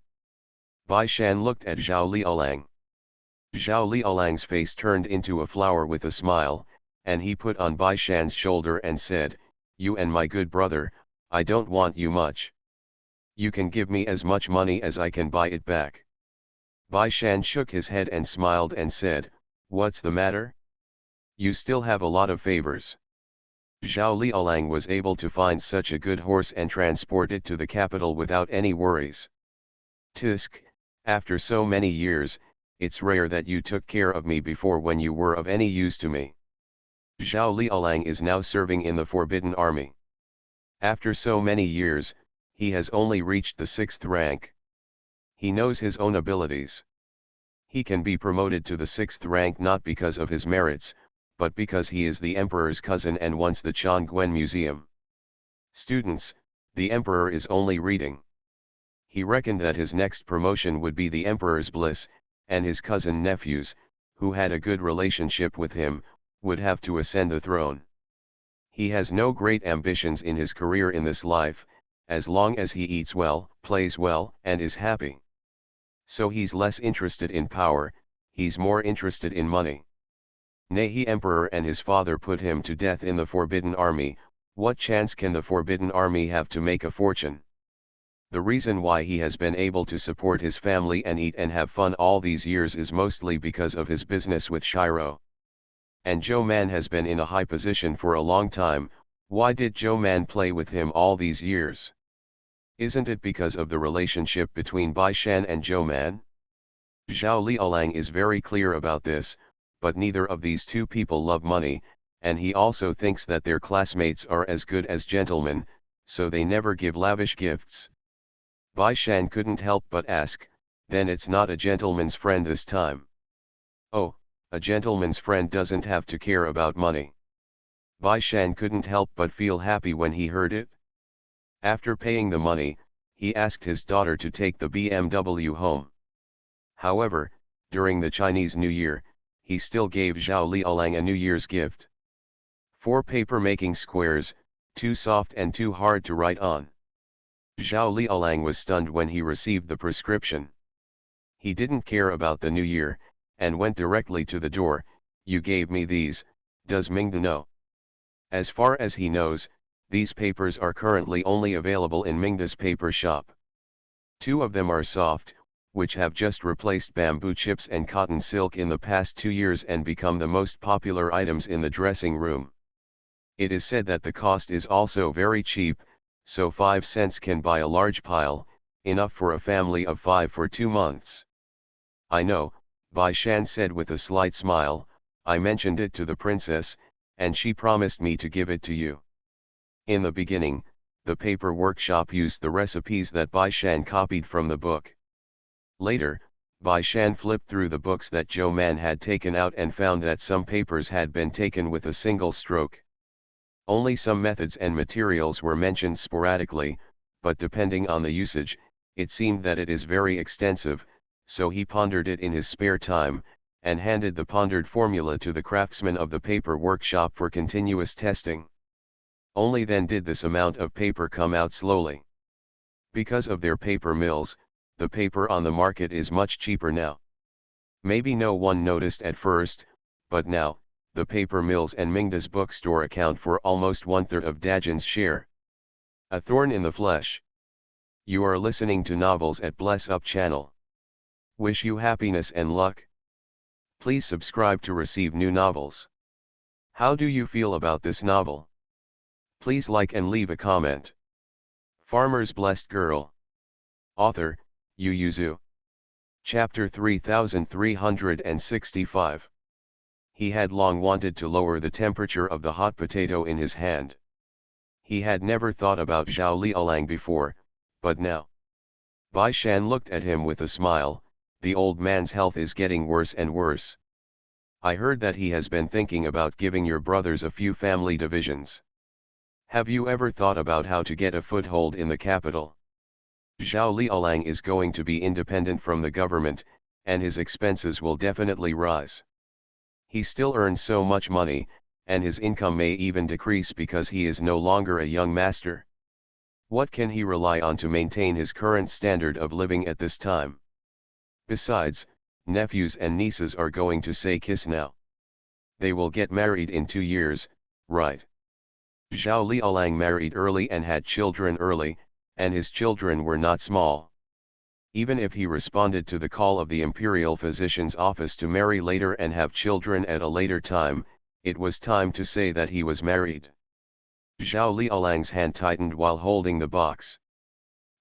Bai Shan looked at Zhao Liaolang. Zhao Liaolang's face turned into a flower with a smile, and he put on Bai Shan's shoulder and said, you and my good brother, I don't want you much. You can give me as much money as I can buy it back. Bai Shan shook his head and smiled and said, what's the matter? You still have a lot of favors. Zhao Liaolang was able to find such a good horse and transport it to the capital without any worries. Tisk, after so many years, it's rare that you took care of me before when you were of any use to me. Zhao Liaolang is now serving in the Forbidden Army. After so many years, he has only reached the 6th rank. He knows his own abilities. He can be promoted to the 6th rank not because of his merits, but because he is the emperor's cousin and wants the Chongguan Museum. Students, the emperor is only reading. He reckoned that his next promotion would be the emperor's bliss, and his cousin nephews, who had a good relationship with him, would have to ascend the throne. He has no great ambitions in his career in this life, as long as he eats well, plays well, and is happy. So he's less interested in power, he's more interested in money. Nehi Emperor and his father put him to death in the Forbidden Army, what chance can the Forbidden Army have to make a fortune? The reason why he has been able to support his family and eat and have fun all these years is mostly because of his business with Shiro. And Zhou Man has been in a high position for a long time, why did Zhou Man play with him all these years? Isn't it because of the relationship between Bai Shan and Zhou Man? Zhao Liaolang is very clear about this, but neither of these two people love money, and he also thinks that their classmates are as good as gentlemen, so they never give lavish gifts. Bai Shan couldn't help but ask, then it's not a gentleman's friend this time? Oh, a gentleman's friend doesn't have to care about money. Bai Shan couldn't help but feel happy when he heard it. After paying the money, he asked his daughter to take the BMW home. However, during the Chinese New Year, he still gave Zhao Liaolang a New Year's gift. 4 paper-making squares, too soft and too hard to write on. Zhao Liaolang was stunned when he received the prescription. He didn't care about the New Year, and went directly to the door. You gave me these, does Mingda know? As far as he knows, these papers are currently only available in Mingda's paper shop. 2 of them are soft, which have just replaced bamboo chips and cotton silk in the past 2 years and become the most popular items in the dressing room. It is said that the cost is also very cheap, so 5 cents can buy a large pile, enough for a family of 5 for 2 months. I know, Bai Shan said with a slight smile, I mentioned it to the princess, and she promised me to give it to you. In the beginning, the paper workshop used the recipes that Bai Shan copied from the book. Later, Bai Shan flipped through the books that Zhou Man had taken out and found that some papers had been taken with a single stroke. Only some methods and materials were mentioned sporadically, but depending on the usage, it seemed that it is very extensive, so he pondered it in his spare time, and handed the pondered formula to the craftsman of the paper workshop for continuous testing. Only then did this amount of paper come out slowly. Because of their paper mills, the paper on the market is much cheaper now. Maybe no one noticed at first, but now, the paper mills and Mingda's bookstore account for almost 1/3 of Dajin's share. A thorn in the flesh. You are listening to Novels at Bless Up channel. Wish you happiness and luck. Please subscribe to receive new novels. How do you feel about this novel? Please like and leave a comment. Farmer's Blessed Girl. Author, Yu Yuzu. Chapter 3365. He had long wanted to lower the temperature of the hot potato in his hand. He had never thought about Zhao Liaolang before, but now. Bai Shan looked at him with a smile. The old man's health is getting worse and worse. I heard that he has been thinking about giving your brothers a few family divisions. Have you ever thought about how to get a foothold in the capital? Zhao Liaolang is going to be independent from the government, and his expenses will definitely rise. He still earns so much money, and his income may even decrease because he is no longer a young master. What can he rely on to maintain his current standard of living at this time? Besides, nephews and nieces are going to say kiss now. They will get married in 2 years, right? Zhao Liaolang married early and had children early, and his children were not small. Even if he responded to the call of the imperial physician's office to marry later and have children at a later time, it was time to say that he was married. Zhao Liaolang's hand tightened while holding the box.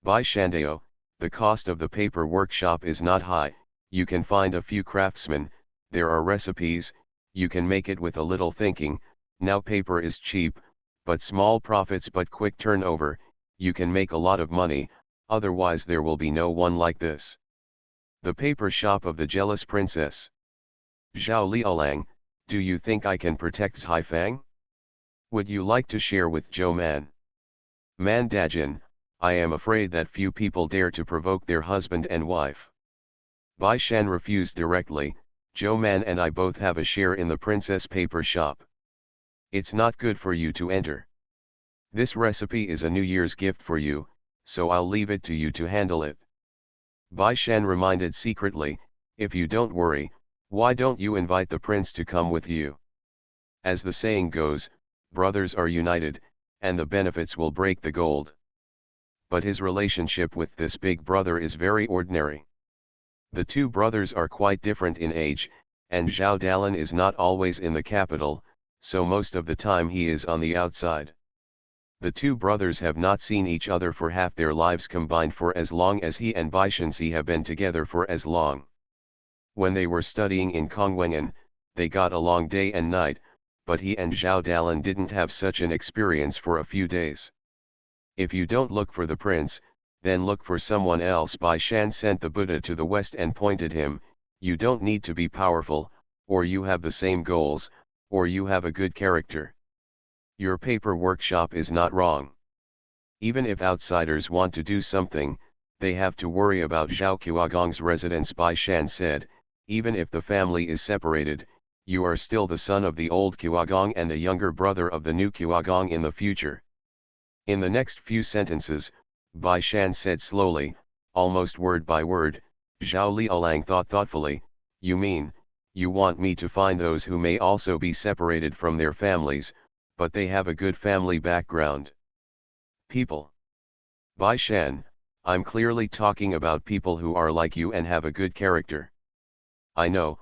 Bai Shandao, the cost of the paper workshop is not high, you can find a few craftsmen, there are recipes, you can make it with a little thinking. Now paper is cheap, but small profits but quick turnover, you can make a lot of money, otherwise there will be no one like this. The paper shop of the jealous princess. Zhao Liaolang, do you think I can protect Haifang? Would you like to share with Zhou Man? Man Dajin, I am afraid that few people dare to provoke their husband and wife. Bai Shan refused directly. Zhou Man and I both have a share in the princess paper shop. It's not good for you to enter. This recipe is a New Year's gift for you, so I'll leave it to you to handle it. Bai Shan reminded secretly, if you don't worry, why don't you invite the prince to come with you? As the saying goes, brothers are united, and the benefits will break the gold. But his relationship with this big brother is very ordinary. The two brothers are quite different in age, and Zhao Dalan is not always in the capital, so most of the time he is on the outside. The two brothers have not seen each other for half their lives combined for as long as he and Bai Shanxi have been together for as long. When they were studying in Kongwengan, they got along day and night, but he and Zhao Dalan didn't have such an experience for a few days. If you don't look for the prince, then look for someone else. Bai Shan sent the Buddha to the west and pointed him, you don't need to be powerful, or you have the same goals, or you have a good character. Your paper workshop is not wrong. Even if outsiders want to do something, they have to worry about Zhao Qiagong's residence. Bai Shan said, even if the family is separated, you are still the son of the old Qiagong and the younger brother of the new Qiagong in the future. In the next few sentences, Bai Shan said slowly, almost word by word, Zhao Liaolang thought thoughtfully, you mean, you want me to find those who may also be separated from their families, but they have a good family background. People. Bai Shan, I'm clearly talking about people who are like you and have a good character. I know,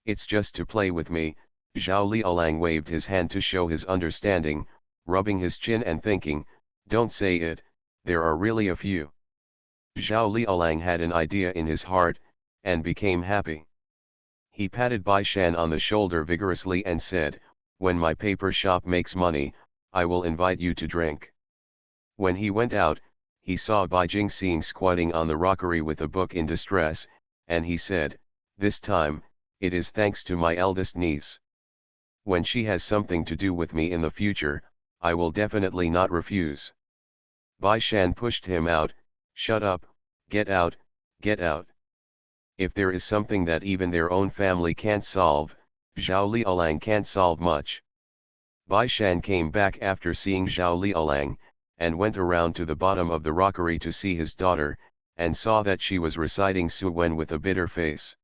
it's just to play with me. Zhao Liaolang waved his hand to show his understanding, rubbing his chin and thinking, don't say it, there are really a few. Zhao Liaolang had an idea in his heart, and became happy. He patted Bai Shan on the shoulder vigorously and said, when my paper shop makes money, I will invite you to drink. When he went out, he saw Bai Jingxing squatting on the rockery with a book in distress, and he said, this time, it is thanks to my eldest niece. When she has something to do with me in the future, I will definitely not refuse. Bai Shan pushed him out, shut up, get out, get out. If there is something that even their own family can't solve, Zhao Liaolang can't solve much. Bai Shan came back after seeing Zhao Liaolang, and went around to the bottom of the rockery to see his daughter, and saw that she was reciting Su Wen with a bitter face.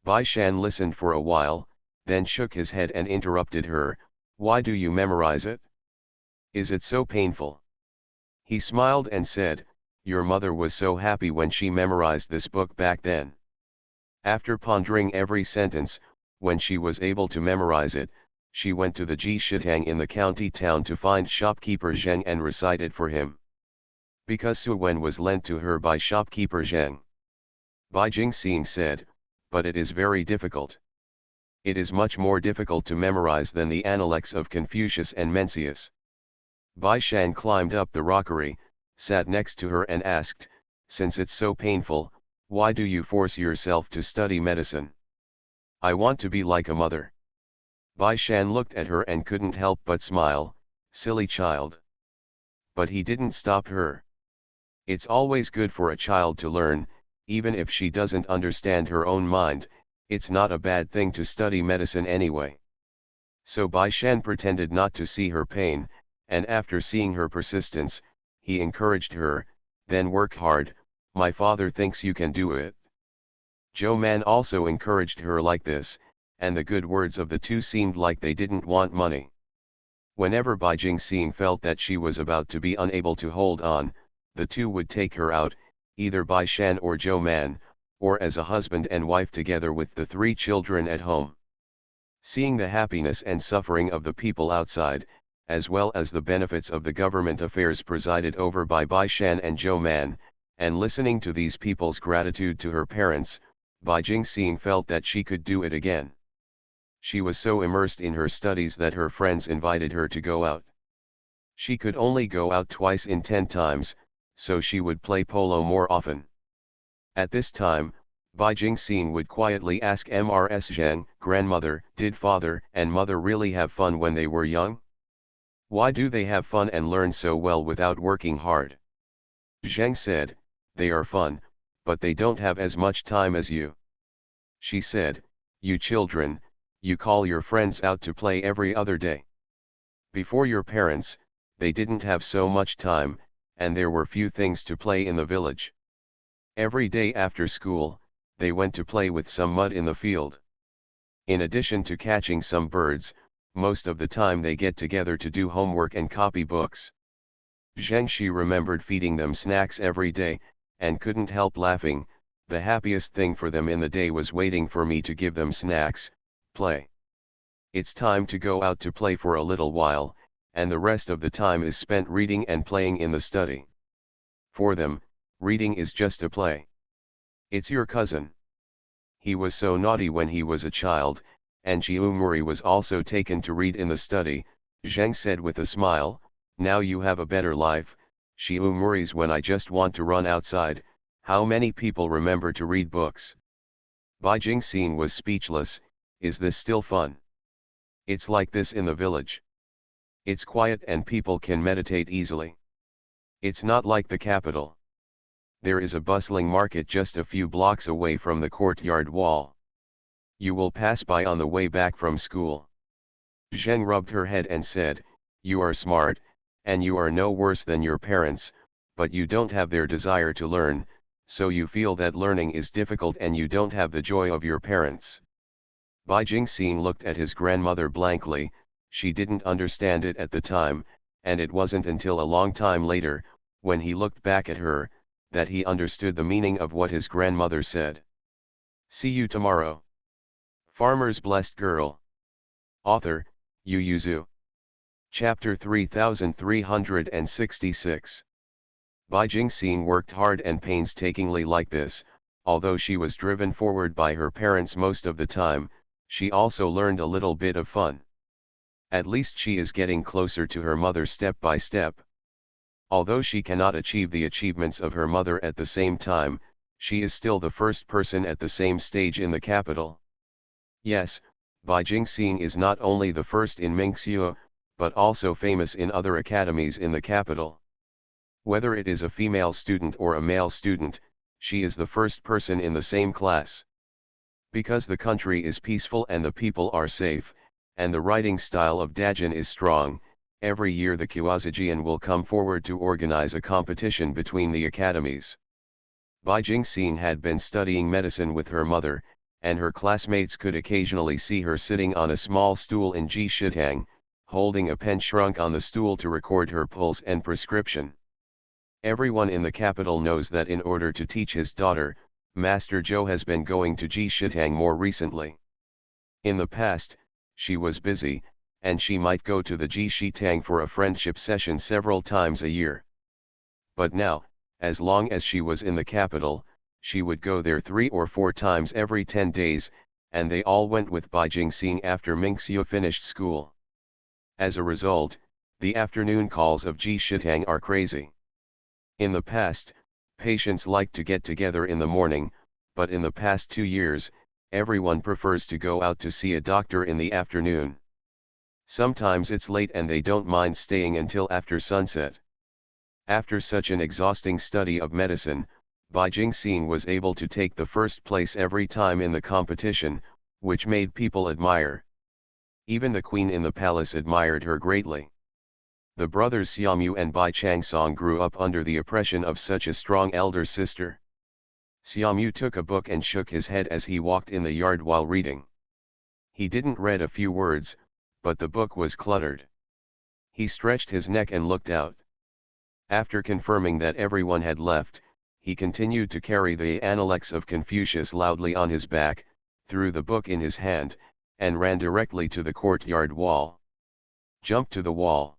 Bai Shan listened for a while, then shook his head and interrupted her, why do you memorize it? Is it so painful? He smiled and said, your mother was so happy when she memorized this book back then. After pondering every sentence, when she was able to memorize it, she went to the Ji Shitang in the county town to find shopkeeper Zheng and recite it for him. Because Su Wen was lent to her by shopkeeper Zheng. Bai Jingxing said, but it is very difficult. It is much more difficult to memorize than the Analects of Confucius and Mencius. Bai Shan climbed up the rockery, sat next to her and asked, "Since it's so painful, why do you force yourself to study medicine?" "I want to be like a mother." Bai Shan looked at her and couldn't help but smile, "Silly child." But he didn't stop her. It's always good for a child to learn, even if she doesn't understand her own mind. It's not a bad thing to study medicine anyway. So Bai Shan pretended not to see her pain, and after seeing her persistence, he encouraged her, "Then work hard, my father thinks you can do it." Zhou Man also encouraged her like this, and the good words of the two seemed like they didn't want money. Whenever Bai Jingxing felt that she was about to be unable to hold on, the two would take her out, either Bai Shan or Zhou Man, or as a husband and wife together with the 3 children at home. Seeing the happiness and suffering of the people outside, as well as the benefits of the government affairs presided over by Bai Shan and Zhou Man, and listening to these people's gratitude to her parents, Bai Jingxing felt that she could do it again. She was so immersed in her studies that her friends invited her to go out. She could only go out twice in 10 times, so she would play polo more often. At this time, Bai Jingxing would quietly ask Mrs. Zheng, "Grandmother, did father and mother really have fun when they were young? Why do they have fun and learn so well without working hard?" Zheng said, "They are fun, but they don't have as much time as you." She said, "You children, you call your friends out to play every other day. Before your parents, they didn't have so much time, and there were few things to play in the village. Every day after school, they went to play with some mud in the field. In addition to catching some birds, most of the time they get together to do homework and copy books." Zhengxi remembered feeding them snacks every day, and couldn't help laughing. "The happiest thing for them in the day was waiting for me to give them snacks, play. It's time to go out to play for a little while, and the rest of the time is spent reading and playing in the study. For them, reading is just a play. It's your cousin. He was so naughty when he was a child, and Chiumuri was also taken to read in the study," Zheng said with a smile. "Now you have a better life, Chiumuri's when I just want to run outside." How many people remember to read books? Bai Jingxing was speechless. Is this still fun? It's like this in the village. It's quiet and people can meditate easily. It's not like the capital. There is a bustling market just a few blocks away from the courtyard wall. You will pass by on the way back from school." Zheng rubbed her head and said, "You are smart, and you are no worse than your parents, but you don't have their desire to learn, so you feel that learning is difficult and you don't have the joy of your parents." Bai Jingxing looked at his grandmother blankly. She didn't understand it at the time, and it wasn't until a long time later, when he looked back at her, that he understood the meaning of what his grandmother said. See you tomorrow. Farmer's Blessed Girl. Author, Yu Yuzu. Chapter 3366. Bai Jingxing worked hard and painstakingly like this. Although she was driven forward by her parents most of the time, she also learned a little bit of fun. At least she is getting closer to her mother step by step. Although she cannot achieve the achievements of her mother at the same time, she is still the first person at the same stage in the capital. Yes, Bai Jingxing is not only the first in Mingxue, but also famous in other academies in the capital. Whether it is a female student or a male student, she is the first person in the same class. Because the country is peaceful and the people are safe, and the writing style of Dajin is strong, every year the Kuazijian will come forward to organize a competition between the academies. Bai Jingxing had been studying medicine with her mother, and her classmates could occasionally see her sitting on a small stool in Ji Shitang, holding a pen shrunk on the stool to record her pulse and prescription. Everyone in the capital knows that in order to teach his daughter, Master Zhou has been going to Ji Shitang more recently. In the past, she was busy, and she might go to the Ji Shitang for a friendship session several times a year. But now, as long as she was in the capital, she would go there 3 or 4 times every 10 days, and they all went with Bai Jingxing after Mingxiu finished school. As a result, the afternoon calls of Ji Shitang are crazy. In the past, patients like to get together in the morning, but in the past 2 years, everyone prefers to go out to see a doctor in the afternoon. Sometimes it's late and they don't mind staying until after sunset. After such an exhausting study of medicine, Bai Jingxing was able to take the first place every time in the competition, which made people admire. Even the queen in the palace admired her greatly. The brothers Xiaomu and Bai Changsong grew up under the oppression of such a strong elder sister. Xiaomu took a book and shook his head as he walked in the yard while reading. He didn't read a few words, but the book was cluttered. He stretched his neck and looked out. After confirming that everyone had left, he continued to carry the Analects of Confucius loudly on his back, threw the book in his hand, and ran directly to the courtyard wall. Jumped to the wall.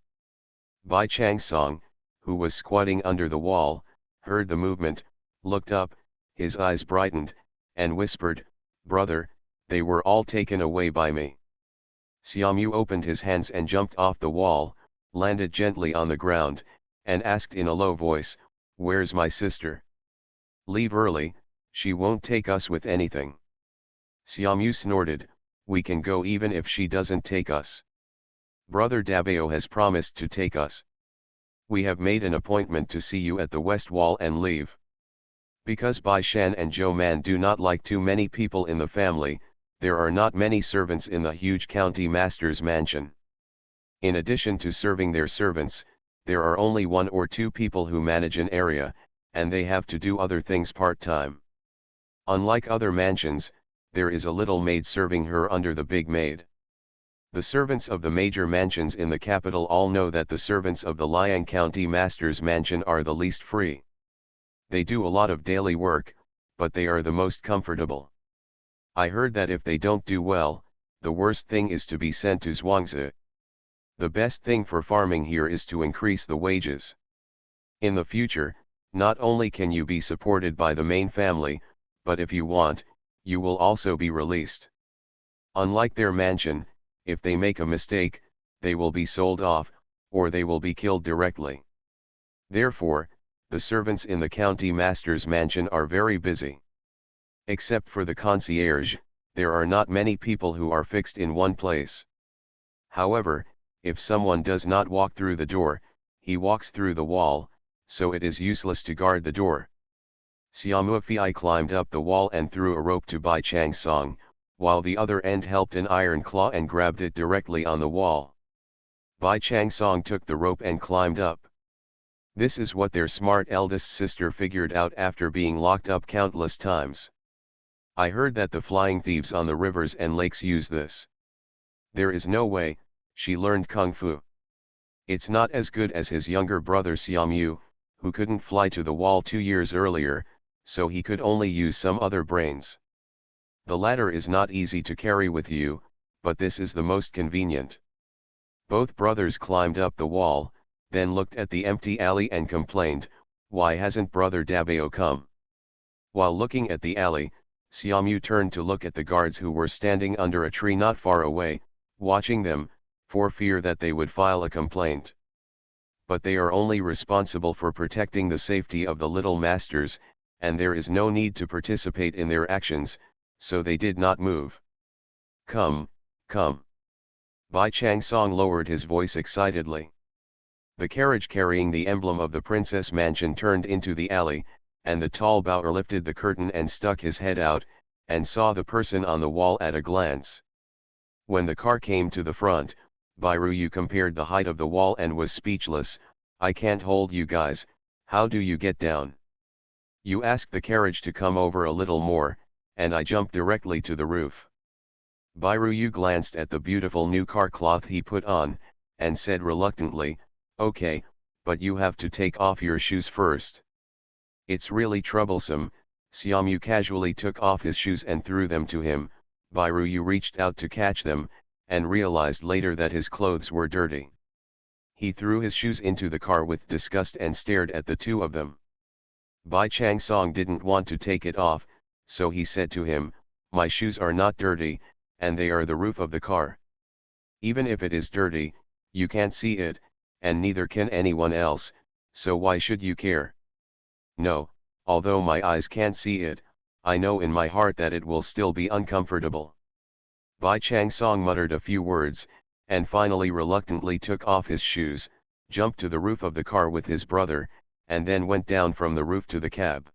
Bai Changsong, who was squatting under the wall, heard the movement, looked up, his eyes brightened, and whispered, "Brother, they were all taken away by me." Xiaomu opened his hands and jumped off the wall, landed gently on the ground, and asked in a low voice, "Where's my sister? Leave early, she won't take us with anything." Xiaomu snorted, "We can go even if she doesn't take us. Brother Dabao has promised to take us. We have made an appointment to see you at the west wall and leave." Because Bai Shan and Zhou Man do not like too many people in the family, there are not many servants in the huge county master's mansion. In addition to serving their servants, there are only 1 or 2 people who manage an area, and they have to do other things part-time. Unlike other mansions, there is a little maid serving her under the big maid. The servants of the major mansions in the capital all know that the servants of the Liang County Master's mansion are the least free. They do a lot of daily work, but they are the most comfortable. I heard that if they don't do well, the worst thing is to be sent to Zhuangzi. The best thing for farming here is to increase the wages. In the future, not only can you be supported by the main family, but if you want, you will also be released. Unlike their mansion, if they make a mistake, they will be sold off, or they will be killed directly. Therefore, the servants in the county master's mansion are very busy. Except for the concierge, there are not many people who are fixed in one place. However, if someone does not walk through the door, he walks through the wall, so it is useless to guard the door. Xiaomu Fei climbed up the wall and threw a rope to Bai Changsong, while the other end helped an iron claw and grabbed it directly on the wall. Bai Changsong took the rope and climbed up. This is what their smart eldest sister figured out after being locked up countless times. I heard that the flying thieves on the rivers and lakes use this. There is no way, she learned Kung Fu. It's not as good as his younger brother Xiaomu, who couldn't fly to the wall 2 years earlier, so he could only use some other brains. The latter is not easy to carry with you, but this is the most convenient. Both brothers climbed up the wall, then looked at the empty alley and complained, "Why hasn't brother Dabao come?" While looking at the alley, Xiaomu turned to look at the guards who were standing under a tree not far away, watching them, for fear that they would file a complaint. But they are only responsible for protecting the safety of the little masters, and there is no need to participate in their actions, so they did not move. "Come, come." Bai Changsong lowered his voice excitedly. The carriage carrying the emblem of the princess mansion turned into the alley, and the tall Baoer lifted the curtain and stuck his head out, and saw the person on the wall at a glance. When the car came to the front, Bai Ruyu compared the height of the wall and was speechless. "I can't hold you guys, how do you get down?" "You ask the carriage to come over a little more, and I jumped directly to the roof." Bai Ruyu glanced at the beautiful new car cloth he put on, and said reluctantly, "Okay, but you have to take off your shoes first." "It's really troublesome." Xiaomu casually took off his shoes and threw them to him. Bai Ruyu reached out to catch them, and realized later that his clothes were dirty. He threw his shoes into the car with disgust and stared at the two of them. Bai Changsong didn't want to take it off, so he said to him, My shoes are not dirty, and they are the roof of the car. Even if it is dirty, you can't see it, and neither can anyone else, so why should you care? No, although my eyes can't see it, I know in my heart that it will still be uncomfortable. Bai Chang Song muttered a few words, and finally reluctantly took off his shoes, jumped to the roof of the car with his brother, and then went down from the roof to the cab.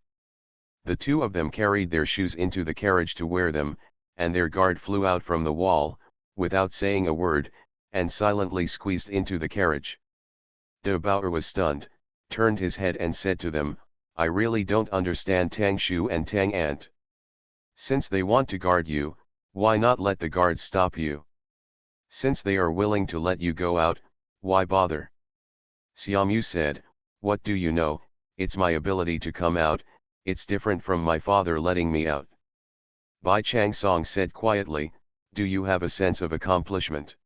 The two of them carried their shoes into the carriage to wear them, and their guard flew out from the wall, without saying a word, and silently squeezed into the carriage. De Bauer was stunned, turned his head and said to them, I really don't understand Tang Shu and Tang Ant. Since they want to guard you, why not let the guards stop you? Since they are willing to let you go out, why bother? Xiaomu said, what do you know, it's my ability to come out, it's different from my father letting me out. Bai Chang Song said quietly, do you have a sense of accomplishment?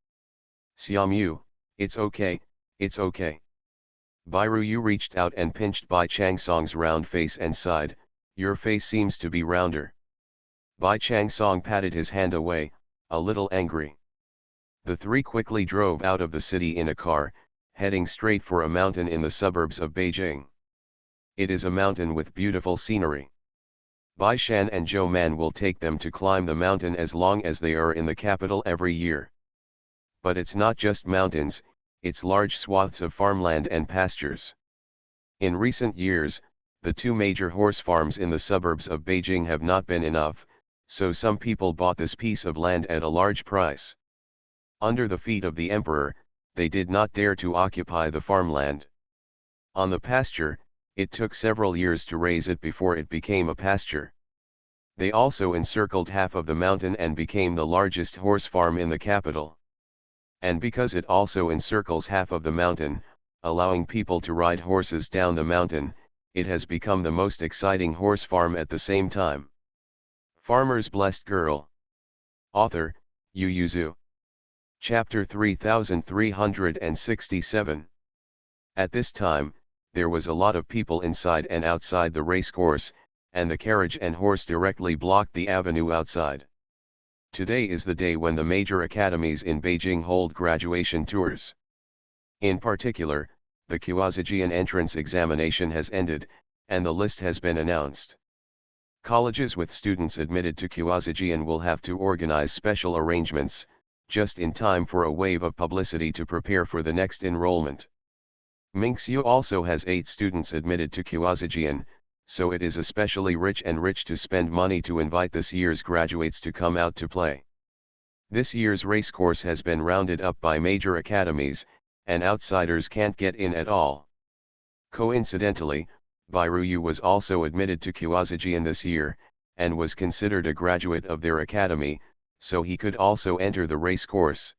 Xiaomu, it's okay, it's okay. Bai Ruyu reached out and pinched Bai Chang Song's round face and sighed, your face seems to be rounder. Bai Chang Song patted his hand away, a little angry. The three quickly drove out of the city in a car, heading straight for a mountain in the suburbs of Beijing. It is a mountain with beautiful scenery. Bai Shan and Zhou Man will take them to climb the mountain as long as they are in the capital every year. But it's not just mountains, it's large swaths of farmland and pastures. In recent years, the two major horse farms in the suburbs of Beijing have not been enough, so some people bought this piece of land at a large price. Under the feet of the emperor, they did not dare to occupy the farmland. On the pasture, it took several years to raise it before it became a pasture. They also encircled half of the mountain and became the largest horse farm in the capital. And because it also encircles half of the mountain, allowing people to ride horses down the mountain, it has become the most exciting horse farm at the same time. Farmer's Blessed Girl. Author, Yu Yuzu. Chapter 3367. At this time, there was a lot of people inside and outside the racecourse, and the carriage and horse directly blocked the avenue outside. Today is the day when the major academies in Beijing hold graduation tours. In particular, the Quasijian entrance examination has ended, and the list has been announced. Colleges with students admitted to Quasijian will have to organize special arrangements, just in time for a wave of publicity to prepare for the next enrollment. Minxiu also has 8 students admitted to Quasijian, so it is especially rich to spend money to invite this year's graduates to come out to play. This year's racecourse has been rounded up by major academies, and outsiders can't get in at all. Coincidentally, Bai Ruyu was also admitted to Quasijian this year, and was considered a graduate of their academy, so he could also enter the racecourse.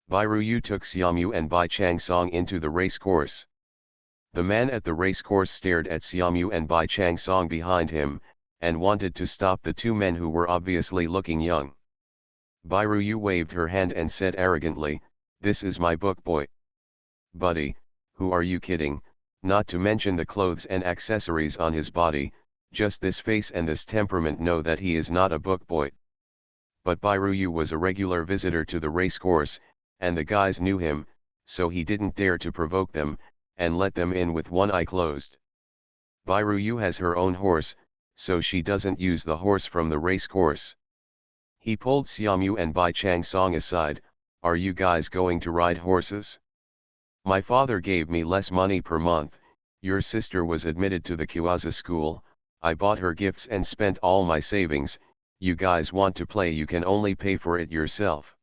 Bai Ruyu took Xiaomu and Bai Chang Song into the racecourse. The man at the racecourse stared at Xiaomu and Bai Chang Song behind him, and wanted to stop the two men who were obviously looking young. Bai Ruyu waved her hand and said arrogantly, "This is my book boy." "Buddy, who are you kidding, not to mention the clothes and accessories on his body, just this face and this temperament know that he is not a book boy." But Bai Ruyu was a regular visitor to the racecourse, and the guys knew him, so he didn't dare to provoke them, and let them in with one eye closed. Bai Ruyu has her own horse, so she doesn't use the horse from the race course. He pulled Xiaomu and Bai Chang Song aside. "Are you guys going to ride horses? My father gave me less money per month, your sister was admitted to the Quasi school, I bought her gifts and spent all my savings, you guys want to play, you can only pay for it yourself."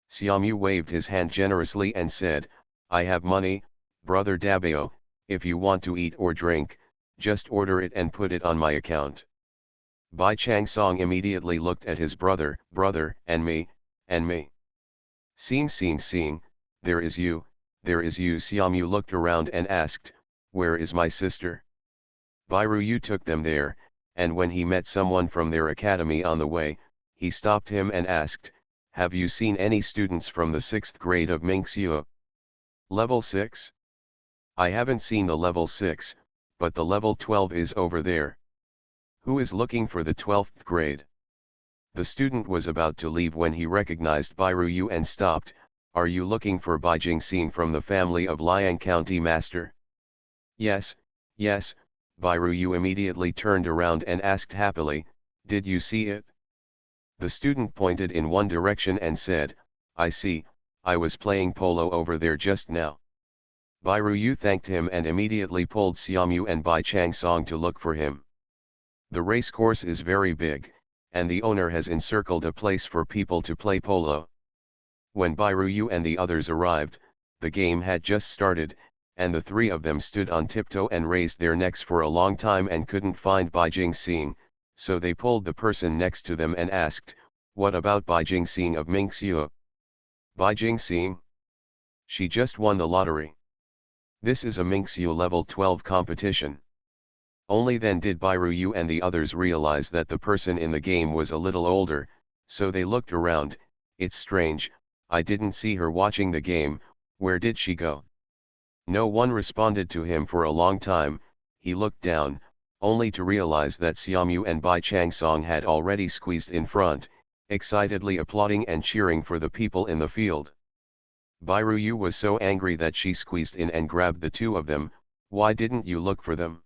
Xiaomu waved his hand generously and said, "I have money, brother Dabao, if you want to eat or drink, just order it and put it on my account." Bai Chang Song immediately looked at his brother, and me. Seeing, there is you. Xiaomu looked around and asked, "Where is my sister?" Bai Ruyu took them there, and when he met someone from their academy on the way, he stopped him and asked, "Have you seen any students from the 6th grade of Minxiu? Level 6? I haven't seen the level 6, but the level 12 is over there. Who is looking for the 12th grade?" The student was about to leave when he recognized Bai Ruyu and stopped. "Are you looking for Bai Jingxing from the family of Liang County Master?" "Yes, yes." Bai Ruyu immediately turned around and asked happily, "Did you see it?" The student pointed in one direction and said, "I see, I was playing polo over there just now." Bai Ruyu thanked him and immediately pulled Xiaomu and Bai Changsong to look for him. The race course is very big, and the owner has encircled a place for people to play polo. When Bai Ruyu and the others arrived, the game had just started, and the three of them stood on tiptoe and raised their necks for a long time and couldn't find Bai Jingxing, so they pulled the person next to them and asked, "What about Bai Jingxing of Mingxiu?" "Bai Jingxing? She just won the lottery. This is a Mingxiu level 12 competition." Only then did Bai Ruyu and the others realize that the person in the game was a little older, so they looked around. "It's strange, I didn't see her watching the game, where did she go?" No one responded to him for a long time. He looked down, only to realize that Xiaomu and Bai Changsong had already squeezed in front, excitedly applauding and cheering for the people in the field. Bai Ruyu was so angry that she squeezed in and grabbed the two of them. "Why didn't you look for them?"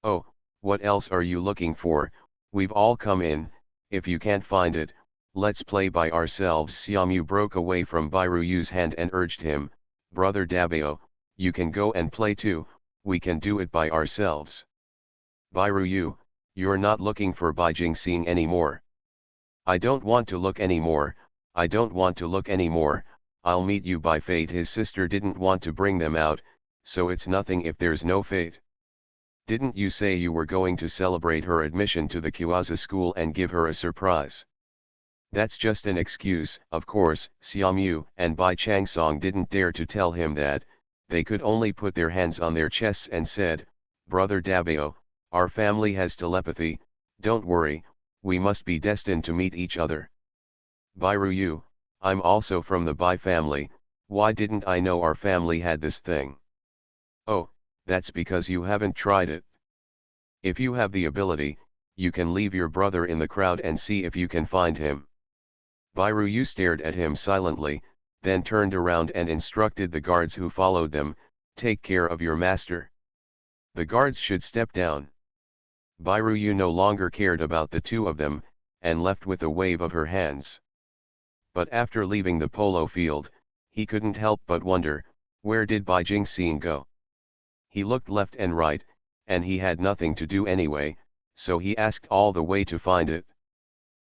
"Oh, what else are you looking for? We've all come in. If you can't find it, let's play by ourselves." Xiaomu broke away from Bai Ruyu's hand and urged him, "Brother Dabao, you can go and play too, we can do it by ourselves." "Bai Ruyu, you're not looking for Bai Jingxing anymore." "I don't want to look anymore, I don't want to look anymore, I'll meet you by fate." His sister didn't want to bring them out, so it's nothing if there's no fate. "Didn't you say you were going to celebrate her admission to the Kuaza school and give her a surprise?" "That's just an excuse." Of course, Xiaomu and Bai Changsong didn't dare to tell him that. They could only put their hands on their chests and said, "Brother Dabao, our family has telepathy, don't worry, we must be destined to meet each other." "Bai Ruyu, I'm also from the Bai family, why didn't I know our family had this thing?" "Oh, that's because you haven't tried it. If you have the ability, you can leave your brother in the crowd and see if you can find him." Bai Ruyu stared at him silently, then turned around and instructed the guards who followed them, "Take care of your master." The guards should step down. Bai Ruyu no longer cared about the two of them, and left with a wave of her hands. But after leaving the polo field, he couldn't help but wonder, where did Bai Jingxing go? He looked left and right, and he had nothing to do anyway, so he asked all the way to find it.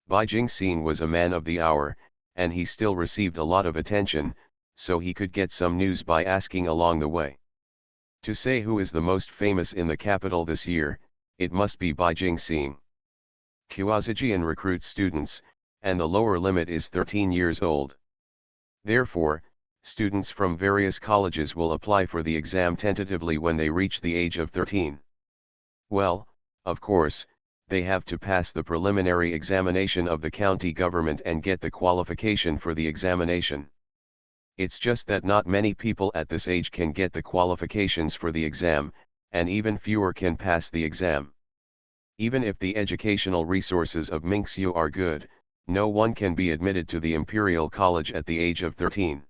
Bai Jingxing was a man of the hour, and he still received a lot of attention, so he could get some news by asking along the way. To say who is the most famous in the capital this year, it must be Bai Jingxing. Kuazajian recruits students, and the lower limit is 13 years old. Therefore, students from various colleges will apply for the exam tentatively when they reach the age of 13. Well, of course, they have to pass the preliminary examination of the county government and get the qualification for the examination. It's just that not many people at this age can get the qualifications for the exam, and even fewer can pass the exam. Even if the educational resources of Mingxiu are good, no one can be admitted to the Imperial College at the age of 13.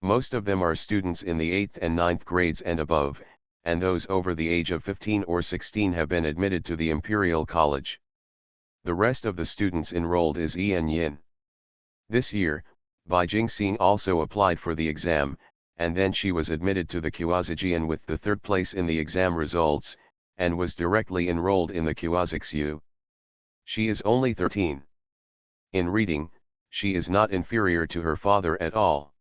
Most of them are students in the 8th and 9th grades and above, and those over the age of 15 or 16 have been admitted to the Imperial College. The rest of the students enrolled is Yan Yin. This year, Bai Jingxing also applied for the exam, and then she was admitted to the Kuazajian with the third place in the exam results, and was directly enrolled in the Kuazixu. She is only 13. In reading, she is not inferior to her father at all.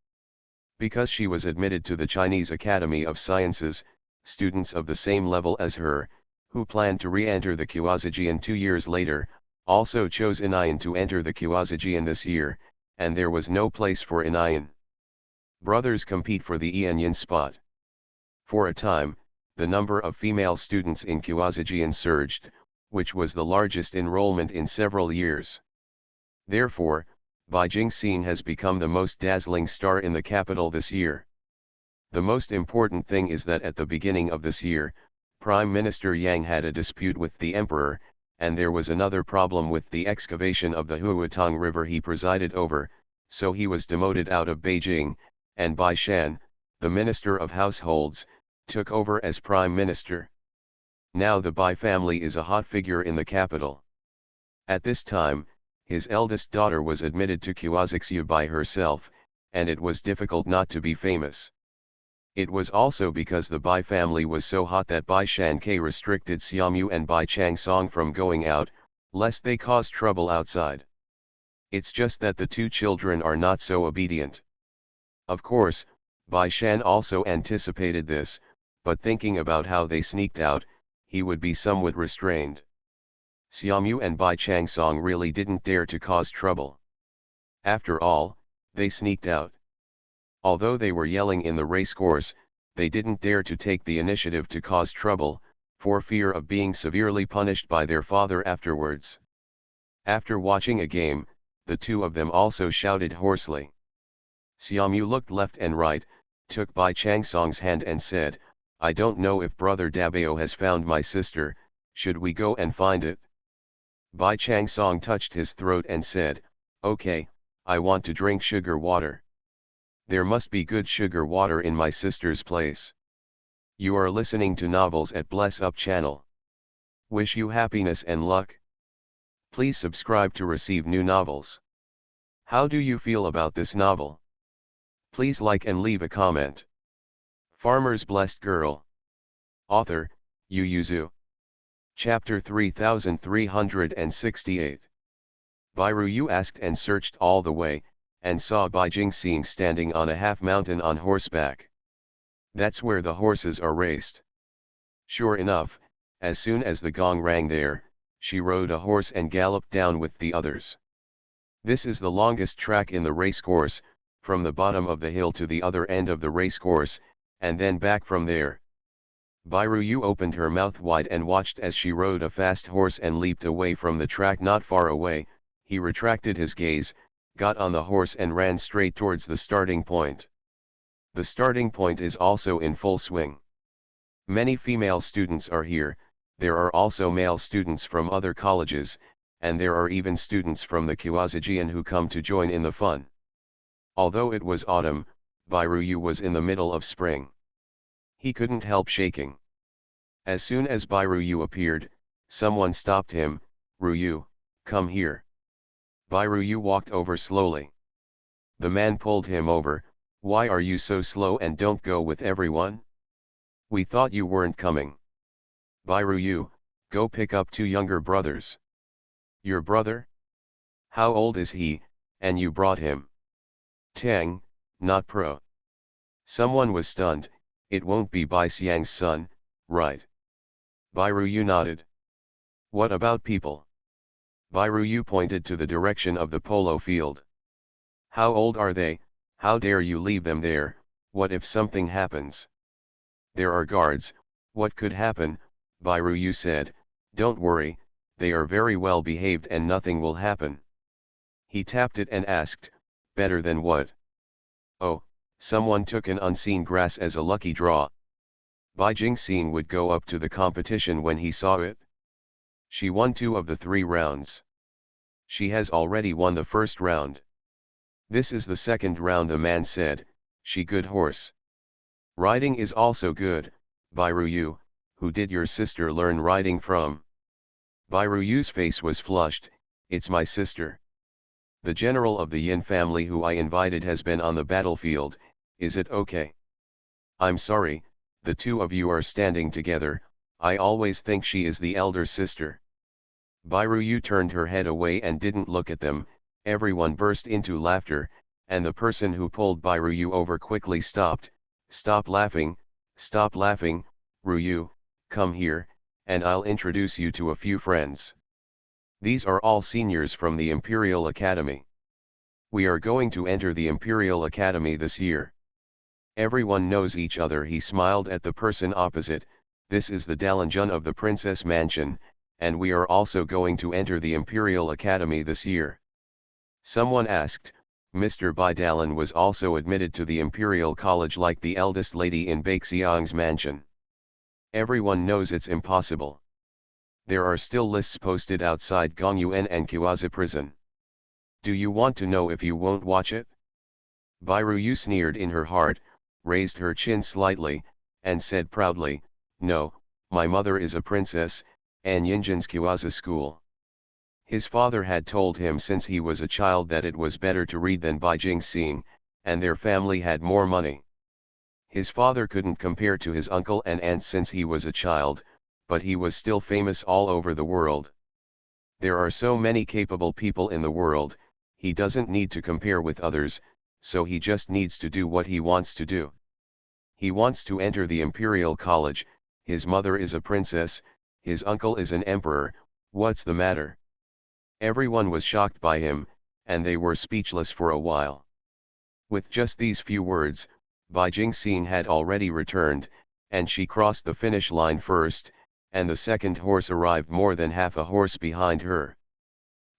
Because she was admitted to the Chinese Academy of Sciences, students of the same level as her, who planned to re-enter the Kuazajian 2 years later, also chose Inayan to enter the Kuazajian this year, and there was no place for Inayan. Brothers compete for the Yanyan spot. For a time, the number of female students in Kuazajian surged, which was the largest enrollment in several years. Therefore, Bai Jingxing has become the most dazzling star in the capital this year. The most important thing is that at the beginning of this year, Prime Minister Yang had a dispute with the Emperor, and there was another problem with the excavation of the Huatong River he presided over, so he was demoted out of Beijing, and Bai Shan, the Minister of Households, took over as Prime Minister. Now the Bai family is a hot figure in the capital. At this time, his eldest daughter was admitted to Qaozixiu by herself, and it was difficult not to be famous. It was also because the Bai family was so hot that Bai Shanke restricted Xiaomu and Bai Changsong from going out, lest they cause trouble outside. It's just that the two children are not so obedient. Of course, Bai Shan also anticipated this, but thinking about how they sneaked out, he would be somewhat restrained. Xiaomu and Bai Changsong really didn't dare to cause trouble. After all, they sneaked out. Although they were yelling in the racecourse, they didn't dare to take the initiative to cause trouble, for fear of being severely punished by their father afterwards. After watching a game, the two of them also shouted hoarsely. Xiaomu looked left and right, took Bai Changsong's hand and said, "I don't know if Brother Dabao has found my sister, should we go and find it?" Bai Changsong touched his throat and said, "Okay, I want to drink sugar water. There must be good sugar water in my sister's place." You are listening to Novels at Bless Up channel. Wish you happiness and luck. Please subscribe to receive new novels. How do you feel about this novel? Please like and leave a comment. Farmer's Blessed Girl. Author, Yu Yuzu. Chapter 3368. Bai Ruyu asked and searched all the way, and saw Bai Jingxing standing on a half-mountain on horseback. That's where the horses are raced. Sure enough, as soon as the gong rang there, she rode a horse and galloped down with the others. This is the longest track in the racecourse, from the bottom of the hill to the other end of the racecourse, and then back from there. Bai Ruyu opened her mouth wide and watched as she rode a fast horse and leaped away from the track not far away. He retracted his gaze, got on the horse and ran straight towards the starting point. The starting point is also in full swing. Many female students are here, there are also male students from other colleges, and there are even students from the Qaozijian who come to join in the fun. Although it was autumn, Bai Ruyu was in the middle of spring. He couldn't help shaking. As soon as Bai Ruyu appeared, someone stopped him. "Ruyu, come here." Bai Ruyu walked over slowly. The man pulled him over. "Why are you so slow and don't go with everyone? We thought you weren't coming." "Bai Ruyu, go pick up two younger brothers." "Your brother? How old is he, and you brought him?" "Tang, not pro." Someone was stunned. "It won't be Bai Xiang's son, right?" Bai Ruyu nodded. "What about people?" Bai Ruyu pointed to the direction of the polo field. "How old are they? How dare you leave them there? What if something happens?" "There are guards, what could happen?" Bai Ruyu said. "Don't worry, they are very well behaved and nothing will happen." He tapped it and asked, "Better than what?" "Oh, someone took an unseen grass as a lucky draw." Bai Jingxing would go up to the competition when he saw it. She won 2 of the 3 rounds. She has already won the first round. This is the second round, the man said. She good horse. Riding is also good. Bai Ruyu, who did your sister learn riding from? Bai Ruyu's face was flushed. It's my sister. The general of the Yin family who I invited has been on the battlefield. Is it okay? I'm sorry, the two of you are standing together. I always think she is the elder sister. Bai Ruyu turned her head away and didn't look at them. Everyone burst into laughter, and the person who pulled Bai Ruyu over quickly stopped. Stop laughing, Ruyu, come here, and I'll introduce you to a few friends. These are all seniors from the Imperial Academy. We are going to enter the Imperial Academy this year. Everyone knows each other. He smiled at the person opposite. This is the Dalanjun of the Princess Mansion, and we are also going to enter the Imperial Academy this year. Someone asked, Mr. Bai Dalan was also admitted to the Imperial College like the eldest lady in Baixiang's mansion. Everyone knows it's impossible. There are still lists posted outside Gongyuan and Kuaza prison. Do you want to know if you won't watch it? Bairu sneered in her heart, raised her chin slightly, and said proudly, "No, my mother is a princess, and Yinjin's Kuaza school." His father had told him since he was a child that it was better to read than buy Jingxing, and their family had more money. His father couldn't compare to his uncle and aunt since he was a child, but he was still famous all over the world. There are so many capable people in the world, he doesn't need to compare with others, so he just needs to do what he wants to do. He wants to enter the Imperial College, his mother is a princess, his uncle is an emperor, what's the matter? Everyone was shocked by him, and they were speechless for a while. With just these few words, Bai Jingxing had already returned, and she crossed the finish line first, and the second horse arrived more than half a horse behind her.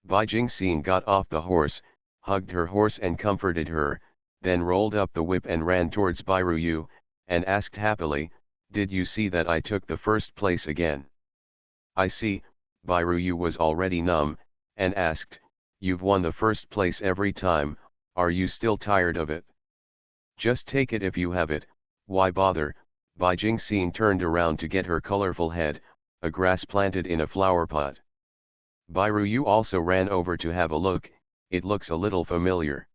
Bai Jingxing got off the horse, hugged her horse and comforted her, then rolled up the whip and ran towards Bairu, and asked happily, "Did you see that I took the first place again?" "I see." Bairu was already numb, and asked, "You've won the first place every time, are you still tired of it?" "Just take it if you have it, why bother?" Bai Jingxing turned around to get her colorful head, a grass planted in a flower pot. Bairu also ran over to have a look, it looks a little familiar.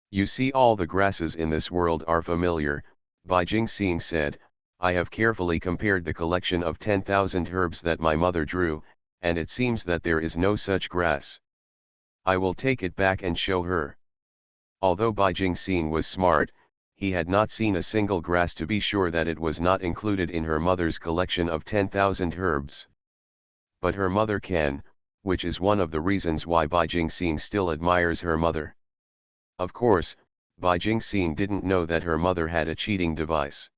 "You see, all the grasses in this world are familiar," Bai Jingxing said. "I have carefully compared the collection of 10,000 herbs that my mother drew, and it seems that there is no such grass. I will take it back and show her." Although Bai Jingxing was smart, he had not seen a single grass to be sure that it was not included in her mother's collection of 10,000 herbs. But her mother can, which is one of the reasons why Bai Jingxing still admires her mother. Of course, Bai Jingxing didn't know that her mother had a cheating device.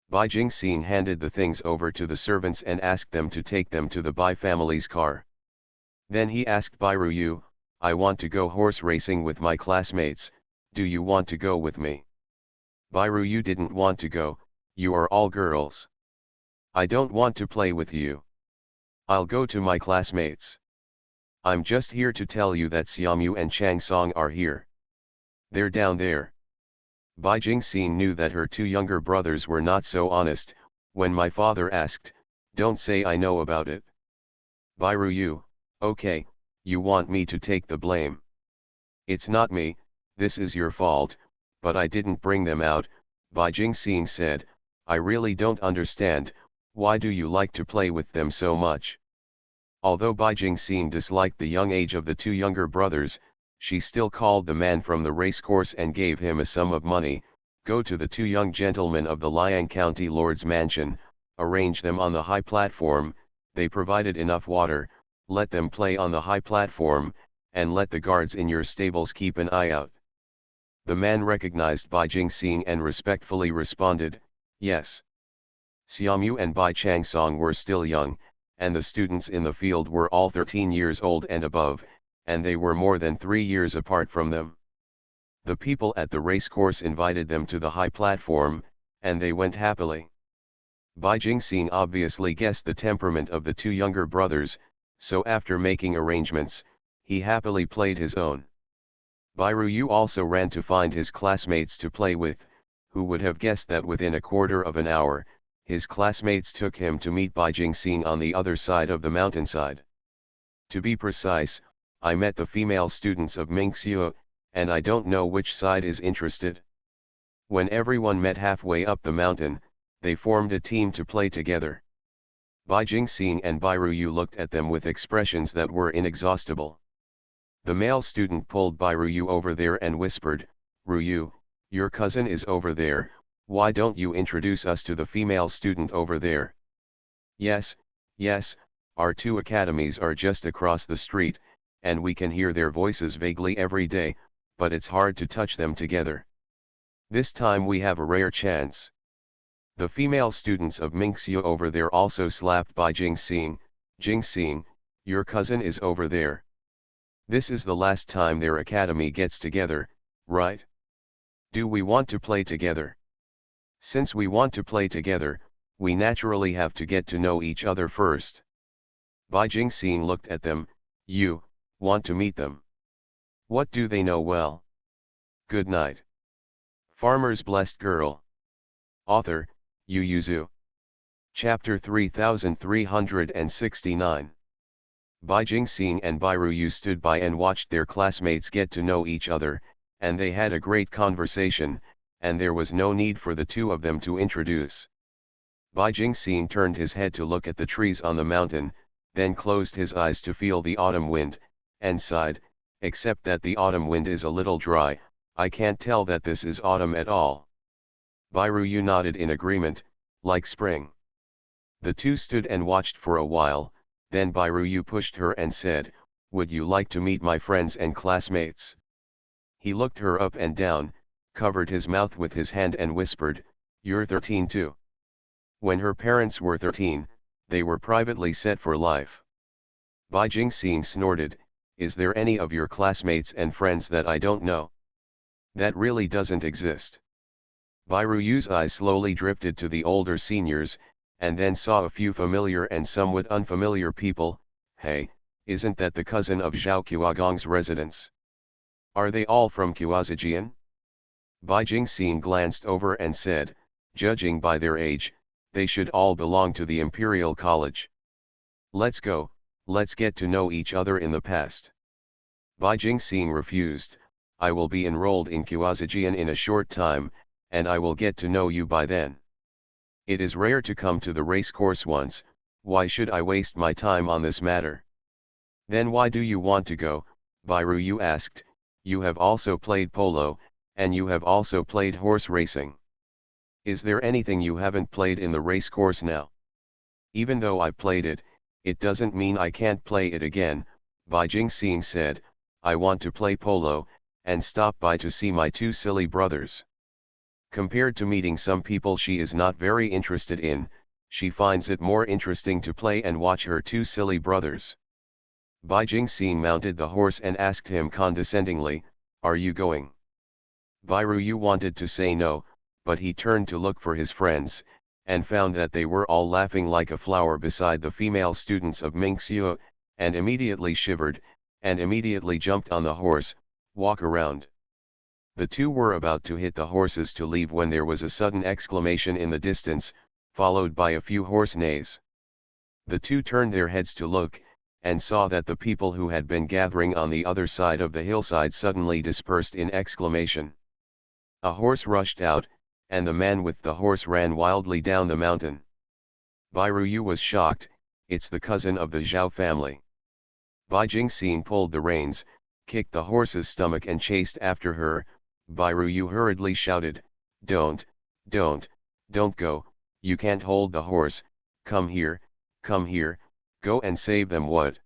Bai Jingxing handed the things over to the servants and asked them to take them to the Bai family's car. Then he asked Bairu, "I want to go horse racing with my classmates, do you want to go with me?" Bairu didn't want to go, "You are all girls. I don't want to play with you. I'll go to my classmates. I'm just here to tell you that Xiaomu and Chang Song are here. They're down there." Bai Jingxing knew that her two younger brothers were not so honest. "When my father asked, don't say I know about it." Bairu, "Okay, you want me to take the blame. It's not me, this is your fault, but I didn't bring them out." Bai Jingxing said, "I really don't understand, why do you like to play with them so much?" Although Bai Jingxing disliked the young age of the two younger brothers, she still called the man from the racecourse and gave him a sum of money. "Go to the two young gentlemen of the Liang County Lord's mansion, arrange them on the high platform, they provided enough water, let them play on the high platform, and let the guards in your stables keep an eye out." The man recognized Bai Jingxing and respectfully responded, "Yes." Xiaomu and Bai Changsong were still young, and the students in the field were all 13 years old and above, and they were more than 3 years apart from them. The people at the racecourse invited them to the high platform, and they went happily. Bai Jingxing obviously guessed the temperament of the two younger brothers, so after making arrangements, he happily played his own. Bairu also ran to find his classmates to play with. Who would have guessed that within a quarter of an hour, his classmates took him to meet Bai Jingxing on the other side of the mountainside. To be precise, I met the female students of Mingxiu, and I don't know which side is interested. When everyone met halfway up the mountain, they formed a team to play together. Bai Jingxing and Bairu looked at them with expressions that were inexhaustible. The male student pulled Bairu over there and whispered, "Ruyu, your cousin is over there, why don't you introduce us to the female student over there?" Yes, our two academies are just across the street, and we can hear their voices vaguely every day, but it's hard to touch them together. This time we have a rare chance." The female students of Mingxiu over there also slapped Bai Jingxing. "Jingxing, your cousin is over there. This is the last time their academy gets together, right? Do we want to play together? Since we want to play together, we naturally have to get to know each other first." Bai Jingxing looked at them. You want to meet them? What do they know well? Good night. Farmer's Blessed Girl. Author, Yu Yuzu. Chapter 3369. Bai Jingxing and Bai Ruyu stood by and watched their classmates get to know each other, and they had a great conversation, and there was no need for the two of them to introduce. Bai Jingxing turned his head to look at the trees on the mountain, then closed his eyes to feel the autumn wind, and sighed, except that the autumn wind is a little dry, I can't tell that this is autumn at all. Bai Ruyu nodded in agreement, like spring. The two stood and watched for a while, then Bai Ruyu pushed her and said, would you like to meet my friends and classmates? He looked her up and down, covered his mouth with his hand and whispered, you're 13 too. When her parents were 13, they were privately set for life. Bai Jingxing snorted, is there any of your classmates and friends that I don't know? That really doesn't exist. Bai Ruyu's eyes slowly drifted to the older seniors, and then saw a few familiar and somewhat unfamiliar people. Hey, isn't that the cousin of Zhao Qiagong's residence? Are they all from Qiazijian? Bai Jingxing glanced over and said, judging by their age, they should all belong to the Imperial College. Let's go, let's get to know each other in the past. Bai Jingxing refused, I will be enrolled in Qiazijian in a short time, and I will get to know you by then. It is rare to come to the race course once, why should I waste my time on this matter? Then why do you want to go? Bai Ruyu asked, you have also played polo, and you have also played horse racing. Is there anything you haven't played in the race course now? Even though I played it, it doesn't mean I can't play it again, Bai Jingxing said, I want to play polo, and stop by to see my two silly brothers. Compared to meeting some people she is not very interested in, she finds it more interesting to play and watch her two silly brothers. Bai Jingxing mounted the horse and asked him condescendingly, are you going? Bai Ruyu wanted to say no, but he turned to look for his friends, and found that they were all laughing like a flower beside the female students of Mingxiu, and immediately shivered, and immediately jumped on the horse, walk around. The two were about to hit the horses to leave when there was a sudden exclamation in the distance, followed by a few hoarse neighs. The two turned their heads to look, and saw that the people who had been gathering on the other side of the hillside suddenly dispersed in exclamation. A horse rushed out, and the man with the horse ran wildly down the mountain. Bai Ruyu was shocked, it's the cousin of the Zhao family. Bai Jingxing pulled the reins, kicked the horse's stomach and chased after her. Bai Ruyu hurriedly shouted, don't go, you can't hold the horse, come here, go and save them. What?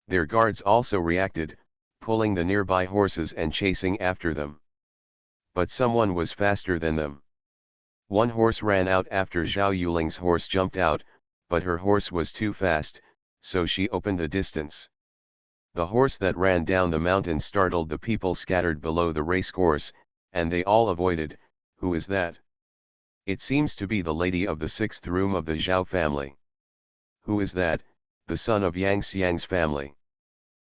Their guards also reacted, pulling the nearby horses and chasing after them. But someone was faster than them. One horse ran out after Zhao Yuling's horse jumped out, but her horse was too fast, so she opened the distance. The horse that ran down the mountain startled the people scattered below the racecourse, and they all avoided. Who is that? It seems to be the lady of the sixth room of the Zhao family. Who is that? The son of Yang Xiang's family.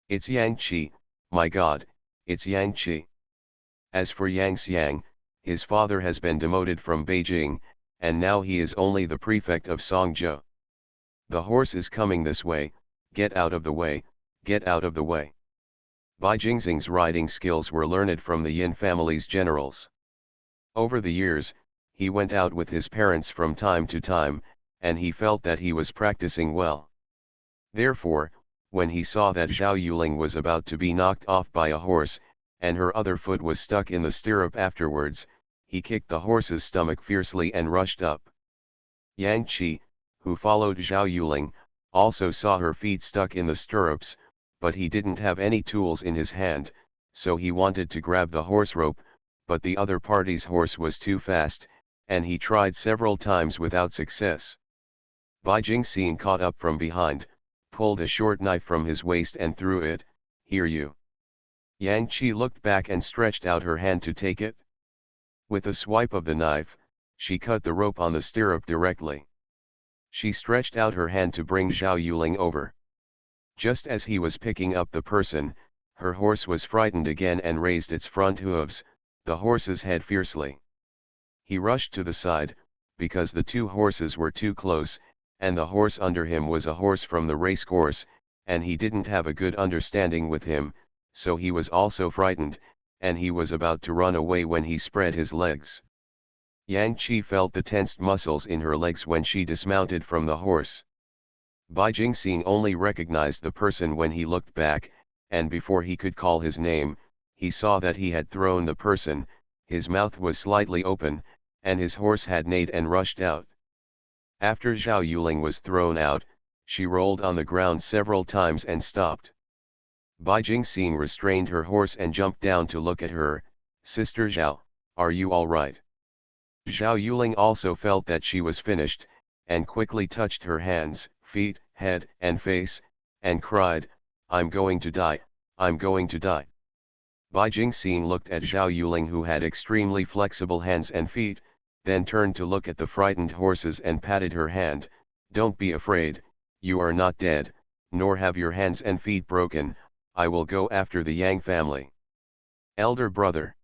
It's Yang Qi, my God, it's Yang Qi. As for Yang Xiang, his father has been demoted from Beijing, and now he is only the prefect of Songzhou. The horse is coming this way, get out of the way, get out of the way. Bai Jingxing's riding skills were learned from the Yin family's generals. Over the years, he went out with his parents from time to time, and he felt that he was practicing well. Therefore, when he saw that Zhao Yuling was about to be knocked off by a horse, and her other foot was stuck in the stirrup afterwards, he kicked the horse's stomach fiercely and rushed up. Yang Qi, who followed Zhao Yuling, also saw her feet stuck in the stirrups, but he didn't have any tools in his hand, so he wanted to grab the horse rope, but the other party's horse was too fast, and he tried several times without success. Bai Jingxing caught up from behind, pulled a short knife from his waist and threw it. Here you. Yang Qi looked back and stretched out her hand to take it. With a swipe of the knife, she cut the rope on the stirrup directly. She stretched out her hand to bring Zhao Yuling over. Just as he was picking up the person, her horse was frightened again and raised its front hooves, the horse's head fiercely. He rushed to the side, because the two horses were too close, and the horse under him was a horse from the race course, and he didn't have a good understanding with him, so he was also frightened, and he was about to run away when he spread his legs. Yang Qi felt the tensed muscles in her legs when she dismounted from the horse. Bai Jingxing only recognized the person when he looked back, and before he could call his name, he saw that he had thrown the person, his mouth was slightly open, and his horse had neighed and rushed out. After Zhao Yuling was thrown out, she rolled on the ground several times and stopped. Bai Jingxing restrained her horse and jumped down to look at her. "Sister Zhao, are you all right?" Zhao Yuling also felt that she was finished, and quickly touched her hands, feet, head, and face, and cried, "I'm going to die, I'm going to die." Bai Jingxing looked at Zhao Yuling, who had extremely flexible hands and feet, then turned to look at the frightened horses and patted her hand. "Don't be afraid, you are not dead, nor have your hands and feet broken. I will go after the Yang family." "Elder brother.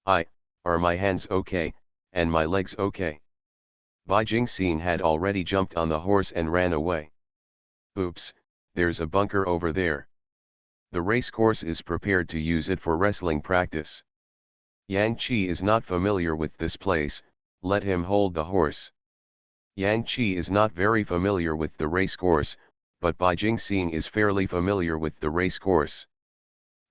Are my hands okay, and my legs okay?" Bai Jingxing had already jumped on the horse and ran away. "Oops, there's a bunker over there. The race course is prepared to use it for wrestling practice. Yang Qi is not familiar with this place, let him hold the horse." Yang Qi is not very familiar with the race course, but Bai Jingxing is fairly familiar with the race course.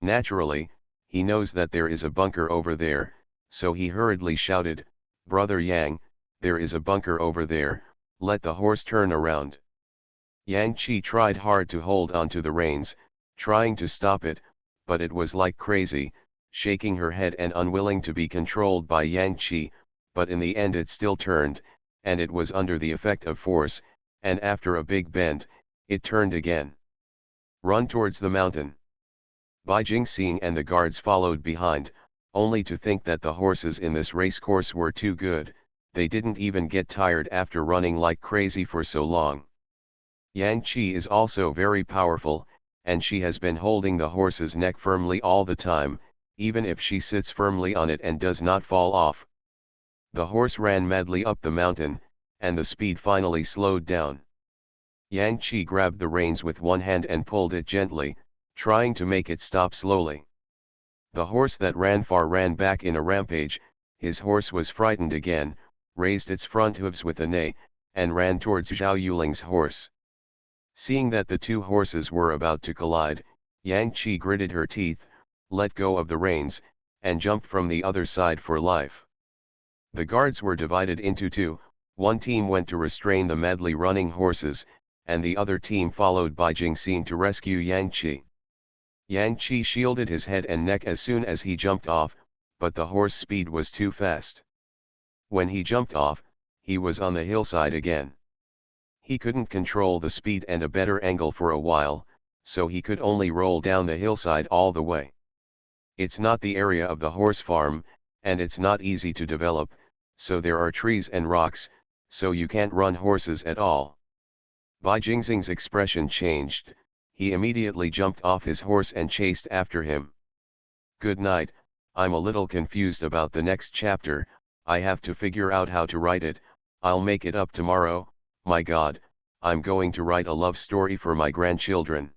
Naturally, he knows that there is a bunker over there, so he hurriedly shouted, "Brother Yang, there is a bunker over there, let the horse turn around." Yang Qi tried hard to hold on to the reins, trying to stop it, but it was like crazy, shaking her head and unwilling to be controlled by Yang Qi, but in the end it still turned, and it was under the effect of force, and after a big bend, it turned again. "Run towards the mountain." Bai Jingxing and the guards followed behind, only to think that the horses in this race course were too good, they didn't even get tired after running like crazy for so long. Yang Qi is also very powerful, and she has been holding the horse's neck firmly all the time, even if she sits firmly on it and does not fall off. The horse ran madly up the mountain, and the speed finally slowed down. Yang Qi grabbed the reins with one hand and pulled it gently, trying to make it stop slowly. The horse that ran far ran back in a rampage. His horse was frightened again, raised its front hooves with a neigh, and ran towards Zhao Yuling's horse. Seeing that the two horses were about to collide, Yang Qi gritted her teeth, let go of the reins, and jumped from the other side for life. The guards were divided into two, one team went to restrain the madly running horses, and the other team followed Bai Jingxing to rescue Yang Qi. Yang Qi shielded his head and neck as soon as he jumped off, but the horse speed was too fast. When he jumped off, he was on the hillside again. He couldn't control the speed and a better angle for a while, so he could only roll down the hillside all the way. It's not the area of the horse farm, and it's not easy to develop, so there are trees and rocks, so you can't run horses at all. Bai Jingxing's expression changed, he immediately jumped off his horse and chased after him. "Good night, I'm a little confused about the next chapter, I have to figure out how to write it, I'll make it up tomorrow. My God, I'm going to write a love story for my grandchildren."